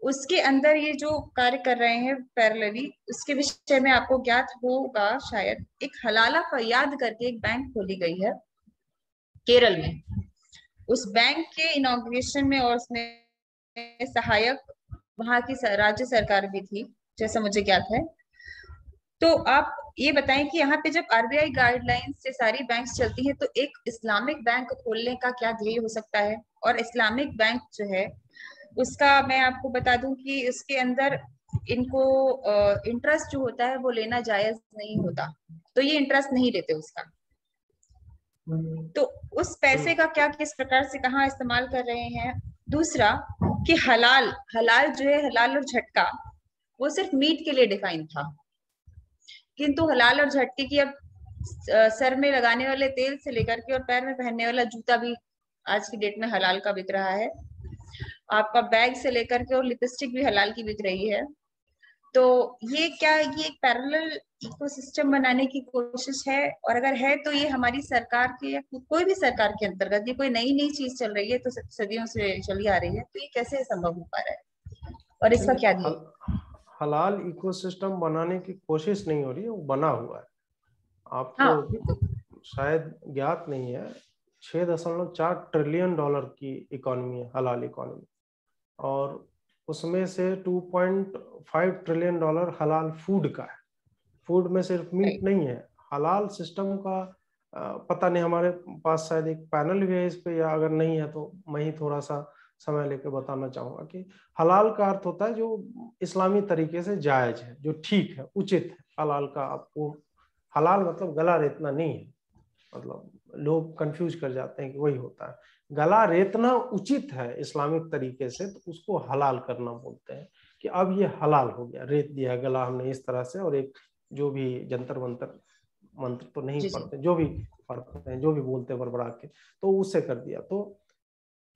उसके अंदर ये जो कार्य कर रहे हैं पैरेलली, उसके विषय में आपको ज्ञात होगा शायद, एक हलाला फरियाद करके एक बैंक खोली गई है केरल में। उस बैंक के इनॉग्रेशन में और उसमें सहायक वहां की राज्य सरकार भी थी, जैसा मुझे ज्ञात है। तो आप ये बताएं कि यहाँ पे जब RBI गाइडलाइंस से सारी बैंक्स चलती हैं, तो एक इस्लामिक बैंक खोलने का क्या ध्येय हो सकता है? और इस्लामिक बैंक जो है उसका मैं आपको बता दूं कि उसके अंदर इनको इंटरेस्ट जो होता है वो लेना जायज नहीं होता, तो ये इंटरेस्ट नहीं लेते उसका। तो उस पैसे का क्या, किस प्रकार से, कहाँ इस्तेमाल कर रहे हैं? दूसरा कि हलाल हलाल जो है, हलाल और झटका, वो सिर्फ मीट के लिए डिफाइन था, किंतु हलाल और झटके की अब सर में लगाने वाले तेल से लेकर के और पैर में पहनने वाला जूता भी आज की डेट में हलाल का बिक रहा है। आपका बैग से लेकर के और लिपस्टिक भी हलाल की बिक रही है। तो ये क्या, ये एक पैरेलल इकोसिस्टम बनाने की कोशिश है? और अगर है तो ये हमारी सरकार के या कोई भी सरकार के अंतर्गत ये कोई नई नई चीज चल रही है, तो सदियों से चली आ रही है, तो ये कैसे संभव हो पा रहा है और इसका क्या ध्येय? हलाल इकोसिस्टम बनाने की कोशिश नहीं हो रही है, वो बना हुआ है। हाँ, आपको शायद ज्ञात नहीं है, $6.4 ट्रिलियन की इकोनॉमी है हलाल इकोनॉमी। और उसमें से $2.5 ट्रिलियन हलाल फूड का है। फूड में सिर्फ मीट नहीं है, हलाल सिस्टम का पता नहीं, हमारे पास शायद एक पैनल भी है इस पे, या अगर नहीं है तो मैं ही थोड़ा सा समय लेके बताना चाहूंगा कि हलाल का अर्थ होता है जो इस्लामी तरीके से जायज है, जो ठीक है, उचित है। हलाल का आपको, हलाल मतलब गला रेतना नहीं है, मतलब लोग कंफ्यूज कर जाते हैं कि वही होता है। गला रेतना उचित है इस्लामिक तरीके से, तो उसको हलाल करना बोलते हैं कि अब ये हलाल हो गया, रेत दिया गला हमने इस तरह से, और एक जो भी जंतर मंतर, मंत्र तो नहीं पढ़ते, जो भी पढ़ते हैं, जो भी बोलते हैं बड़बड़ा के, तो उससे कर दिया। तो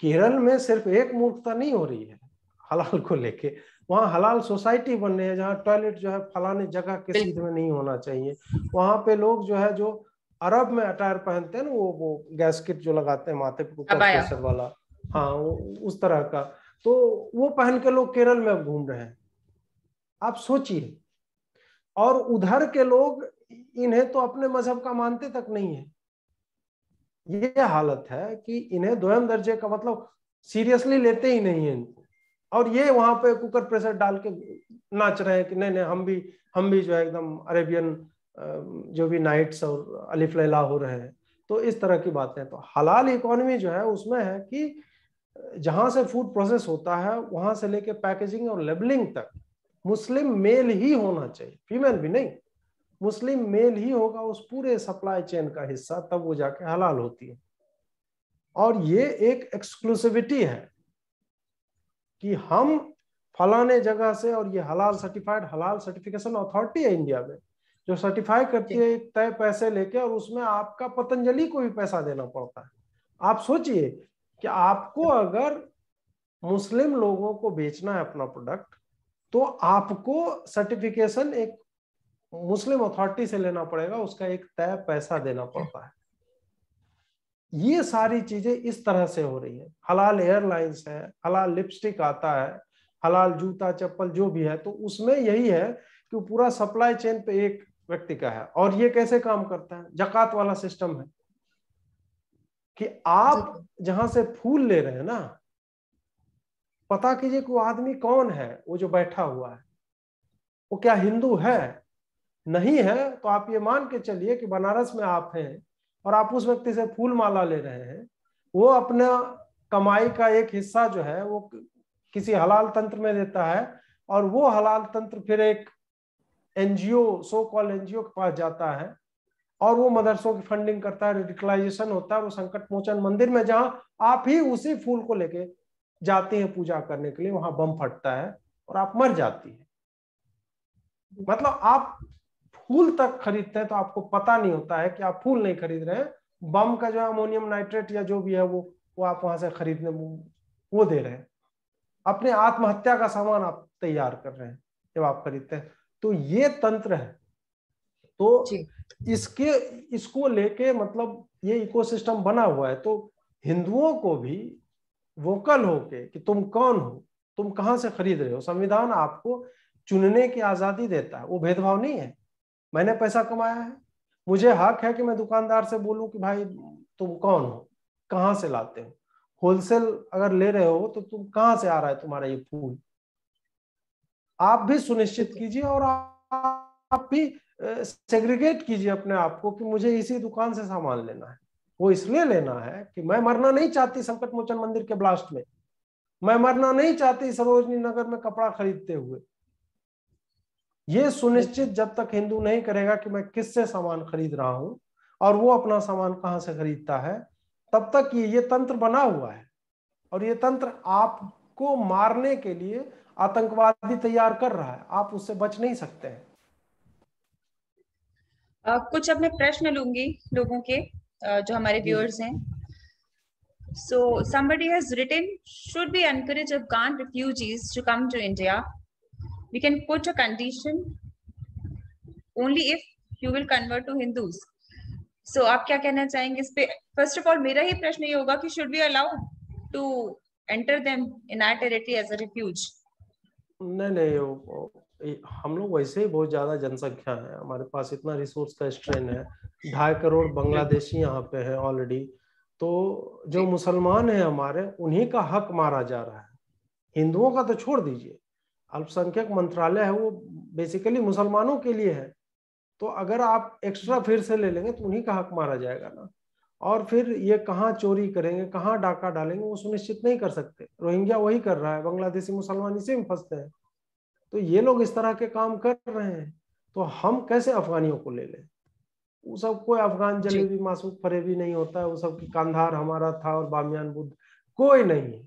केरल में सिर्फ एक मूर्खता नहीं हो रही है हलाल को लेके, वहाँ हलाल सोसाइटी बन रही है जहाँ टॉयलेट जो है फलाने जगह के सीध में नहीं होना चाहिए। वहाँ पे लोग जो है, जो अरब में अटायर पहनते हैं ना, वो गैस्केट जो लगाते हैं माथे पे ऊपर प्रेशर वाला, हाँ उस तरह का, तो वो पहन के लोग केरल में घूम रहे हैं। आप सोचिए, और उधर के लोग इन्हें तो अपने मजहब का मानते तक नहीं है। ये हालत है कि इन्हें द्वयम दर्जे का मतलब सीरियसली लेते ही नहीं है इनको, और ये वहां पे कुकर प्रेशर डाल के नाच रहे हैं कि नहीं नहीं हम भी जो है एकदम अरेबियन जो भी नाइट्स और अलिफ लैला हो रहे हैं। तो इस तरह की बातें, तो हलाल इकोनॉमी जो है उसमें है कि जहां से फूड प्रोसेस होता है वहां से लेके पैकेजिंग और लेबलिंग तक मुस्लिम मेल ही होना चाहिए, फीमेल भी नहीं, मुस्लिम मेल ही होगा उस पूरे सप्लाई चेन का हिस्सा, तब वो जाके हलाल होती है। और ये एक एक्सक्लूसिविटी है कि हम फलाने जगह से, और ये हलाल सर्टिफाइड, हलाल सर्टिफिकेशन अथॉरिटी है इंडिया में जो सर्टिफाई करती है एक तय पैसे लेके, और उसमें आपका पतंजलि को भी पैसा देना पड़ता है। आप सोचिए कि आपको अगर मुस्लिम लोगों को बेचना है अपना प्रोडक्ट, तो आपको सर्टिफिकेशन एक मुस्लिम अथॉरिटी से लेना पड़ेगा, उसका एक तय पैसा देना पड़ता है। ये सारी चीजें इस तरह से हो रही है। हलाल एयरलाइंस है, हलाल लिपस्टिक आता है, हलाल जूता चप्पल जो भी है, तो उसमें यही है कि पूरा सप्लाई चेन पे एक व्यक्ति का है। और ये कैसे काम करता है, जकात वाला सिस्टम है कि आप जहां से फूल ले रहे हैं ना, पता कीजिए कि वो आदमी कौन है, वो जो बैठा हुआ है वो क्या हिंदू है, नहीं है तो आप ये मान के चलिए कि बनारस में आप हैं और आप उस व्यक्ति से फूल माला ले रहे हैं, वो अपना कमाई का एक हिस्सा जो है वो किसी हलाल तंत्र में देता है, और वो हलाल तंत्र फिर एक एनजीओ, सो कॉल एनजीओ के पास जाता है, और वो मदरसों की फंडिंग करता है, रेडिकलाइजेशन होता है, वो संकट मोचन मंदिर में जहां आप ही उसी फूल को लेके जाते हैं पूजा करने के लिए, वहां बम फटता है और आप मर जाती है। मतलब आप फूल तक खरीदते हैं तो आपको पता नहीं होता है कि आप फूल नहीं खरीद रहे हैं, बम का जो है अमोनियम नाइट्रेट या जो भी है वो आप वहां से खरीदने वो दे रहे हैं, अपने आत्महत्या का सामान आप तैयार कर रहे हैं जब आप खरीदते हैं। तो ये तंत्र है। तो इसको लेके मतलब ये इकोसिस्टम बना हुआ है। तो हिंदुओं को भी वोकल होके कि तुम कौन हो, तुम कहां से खरीद रहे हो, संविधान आपको चुनने की आजादी देता है, वो भेदभाव नहीं है। मैंने पैसा कमाया है, मुझे हक है कि मैं दुकानदार से बोलूं कि भाई तुम कौन हो, कहां से लाते हो, होलसेल अगर ले रहे हो तो तुम कहां से आ रहा है तुम्हारा ये फूल, आप भी सुनिश्चित कीजिए, और आप भी सेग्रीगेट कीजिए अपने आप को कि मुझे इसी दुकान से सामान लेना है। वो इसलिए लेना है कि मैं मरना नहीं चाहती संकट मोचन मंदिर के ब्लास्ट में, मैं मरना नहीं चाहती सरोजनी नगर में कपड़ा खरीदते हुए। ये सुनिश्चित जब तक हिंदू नहीं करेगा कि मैं किससे सामान खरीद रहा हूं और वो अपना सामान कहां से खरीदता है, तब तक ये तंत्र बना हुआ है। और ये तंत्र आपको मारने के लिए आतंकवादी तैयार कर रहा है, आप उससे बच नहीं सकते हैं। कुछ अपने प्रश्न लूंगी लोगों के, जो हमारे व्यूअर्स हैं। So somebody has written, should we encourage Afghan refugees to come to India? We can put a condition only if you will convert to Hindus. So आप क्या कहना चाहेंगे इस पे? First of all, मेरा ही प्रश्न ये होगा कि should we allow to enter them in our territory as a refuge? नहीं, हम लोग वैसे ही बहुत ज्यादा जनसंख्या है, हमारे पास इतना रिसोर्स का स्ट्रेन है, 2.5 करोड़ बांग्लादेशी यहाँ पे है ऑलरेडी। तो जो मुसलमान है हमारे, उन्हीं का हक मारा जा रहा है। हिंदुओं का तो छोड़ दीजिए, अल्पसंख्यक मंत्रालय है वो बेसिकली मुसलमानों के लिए है। तो अगर आप एक्स्ट्रा फिर से ले लेंगे तो उन्हीं का हक मारा जाएगा ना। और फिर ये कहाँ चोरी करेंगे, कहाँ डाका डालेंगे, वो सुनिश्चित नहीं कर सकते। रोहिंग्या वही कर रहा है, बांग्लादेशी मुसलमान इसी में फंसते हैं। तो ये लोग इस तरह के काम कर रहे हैं, तो हम कैसे अफगानियों को ले लें? वो सब कोई अफगान जी जलेबी मासूक फरेबी नहीं होता है, वो सब की कांधार हमारा था और बामियान बुद्ध कोई नहीं है।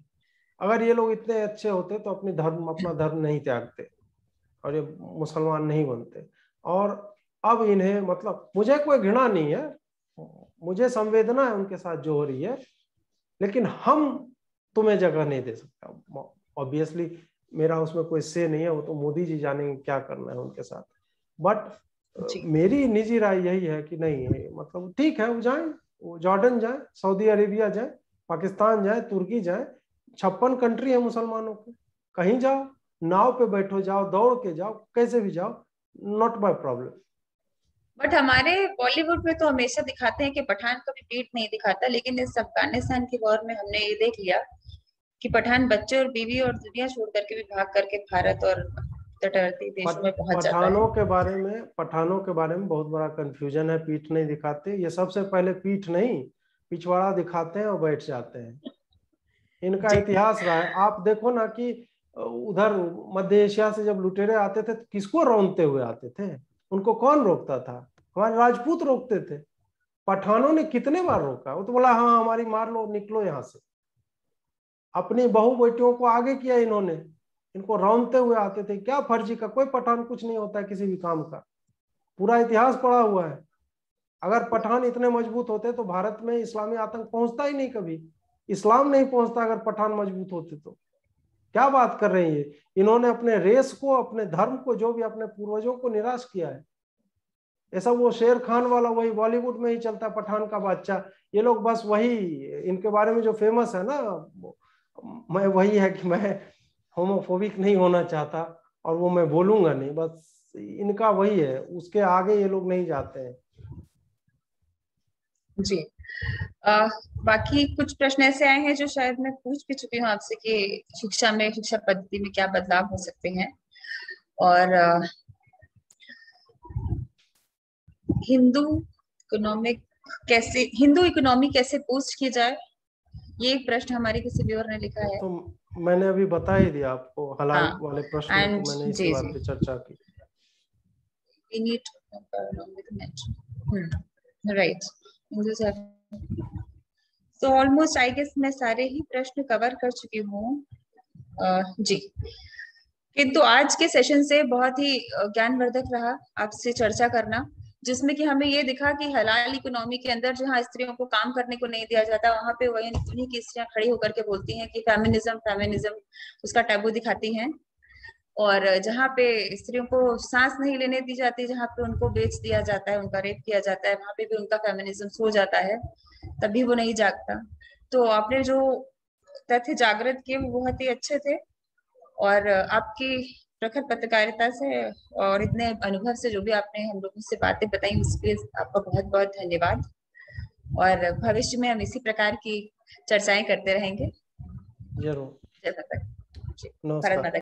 अगर ये लोग इतने अच्छे होते तो अपना धर्म नहीं त्यागते और ये मुसलमान नहीं बनते। और अब इन्हें, मतलब मुझे कोई घृणा नहीं है, मुझे संवेदना है उनके साथ जो हो रही है, लेकिन हम तुम्हें जगह नहीं दे सकता। ऑब्वियसली मेरा उसमें कोई से नहीं है, वो तो मोदी जी जानेंगे क्या करना है उनके साथ। बट जी मेरी निजी राय यही है कि नहीं, मतलब ठीक है वो जाए, वो जॉर्डन जाए, सऊदी अरेबिया जाए, पाकिस्तान जाए, तुर्की जाए, 56 कंट्री है मुसलमानों के, कहीं जाओ, नाव पे बैठो, जाओ, दौड़ के जाओ, कैसे भी जाओ, नॉट माई प्रॉब्लम। बट हमारे बॉलीवुड में तो हमेशा दिखाते हैं कि पठान कभी पीठ नहीं दिखाता, लेकिन इस अफगानिस्तान की वॉर में हमने ये देख लिया कि पठान बच्चे और बीवी और दुनिया छोड़ करके भी भाग करके भारत और तटवर्ती देशों में पहुंच जाता है। पठानों के बारे में बहुत बड़ा कंफ्यूजन है। पीठ नहीं दिखाते, ये सबसे पहले पीठ नहीं पिछवाड़ा दिखाते हैं और बैठ जाते हैं। इनका जी इतिहास रहा है। आप देखो ना कि उधर मध्य एशिया से जब लुटेरे आते थे तो किसको रौंदते हुए आते थे? उनको कौन रोकता था? हमारे राजपूत रोकते थे। पठानों ने कितने बार रोका? वो तो बोला हाँ हमारी मार लो, निकलो यहाँ से। अपनी बहू बेटियों को आगे किया इन्होंने, इनको रौंदते हुए आते थे। क्या फर्जी का? कोई पठान कुछ नहीं होता है किसी भी काम का, पूरा इतिहास पड़ा हुआ है। अगर पठान इतने मजबूत होते तो भारत में इस्लामी आतंक पहुंचता ही नहीं कभी। इस्लाम नहीं पहुंचता अगर पठान मजबूत होते तो। क्या बात कर रहे हैं ये? इन्होंने अपने रेस को, अपने धर्म को, जो भी अपने पूर्वजों को निराश किया है। ऐसा वो शेर खान वाला वही बॉलीवुड में ही चलता है, पठान का बादशाह। ये लोग बस वही, इनके बारे में जो फेमस है ना, मैं वही है कि मैं होमोफोबिक नहीं होना चाहता और वो मैं बोलूंगा नहीं, बस इनका वही है, उसके आगे ये लोग नहीं जाते हैं। जी आ, बाकी कुछ प्रश्न ऐसे आए हैं जो शायद मैं पूछ भी चुकी हूँ आपसे कि शिक्षा पद्धति में क्या बदलाव हो सकते हैं, और हिंदू हिंदू इकोनॉमी कैसे बूस्ट की जाए, ये एक प्रश्न हमारे किसी व्यूअर ने लिखा है। तो मैंने अभी बता ही दिया आपको, हलाल हाँ वाले प्रश्न में तो एंड मैंने इसी जी बात जी पे चर्चा की। we need to compare along with the net. Right. So almost I guess मैं सारे ही प्रश्न कवर कर चुकी हूँ। जी, किंतु आज के सेशन से बहुत ही ज्ञानवर्धक रहा आपसे चर्चा करना, जिसमें कि हमें ये दिखा कि हलाल इकोनॉमी के अंदर जहाँ स्त्रियों को काम करने को नहीं दिया जाता, वहां पे वही उन्हीं की स्त्रियां खड़ी होकर के बोलती हैं कि फेमिनिज्म उसका टैबू दिखाती हैं। और जहाँ पे स्त्रियों को सांस नहीं लेने दी जाती, जहाँ पे उनको बेच दिया जाता है, उनका रेप किया जाता है, वहां पे भी उनका फेमिनिज्म सो जाता है, तभी वो नहीं जागता। तो आपने जो तथ्य जागृत किए वो बहुत ही अच्छे थे, और आपकी प्रखर पत्रकारिता से और इतने अनुभव से जो भी आपने हम लोगों से बातें बताई उसके लिए आपका बहुत बहुत धन्यवाद। और भविष्य में हम इसी प्रकार की चर्चाएं करते रहेंगे। जरूर। जय माता जी, भारत नमस्कार। माता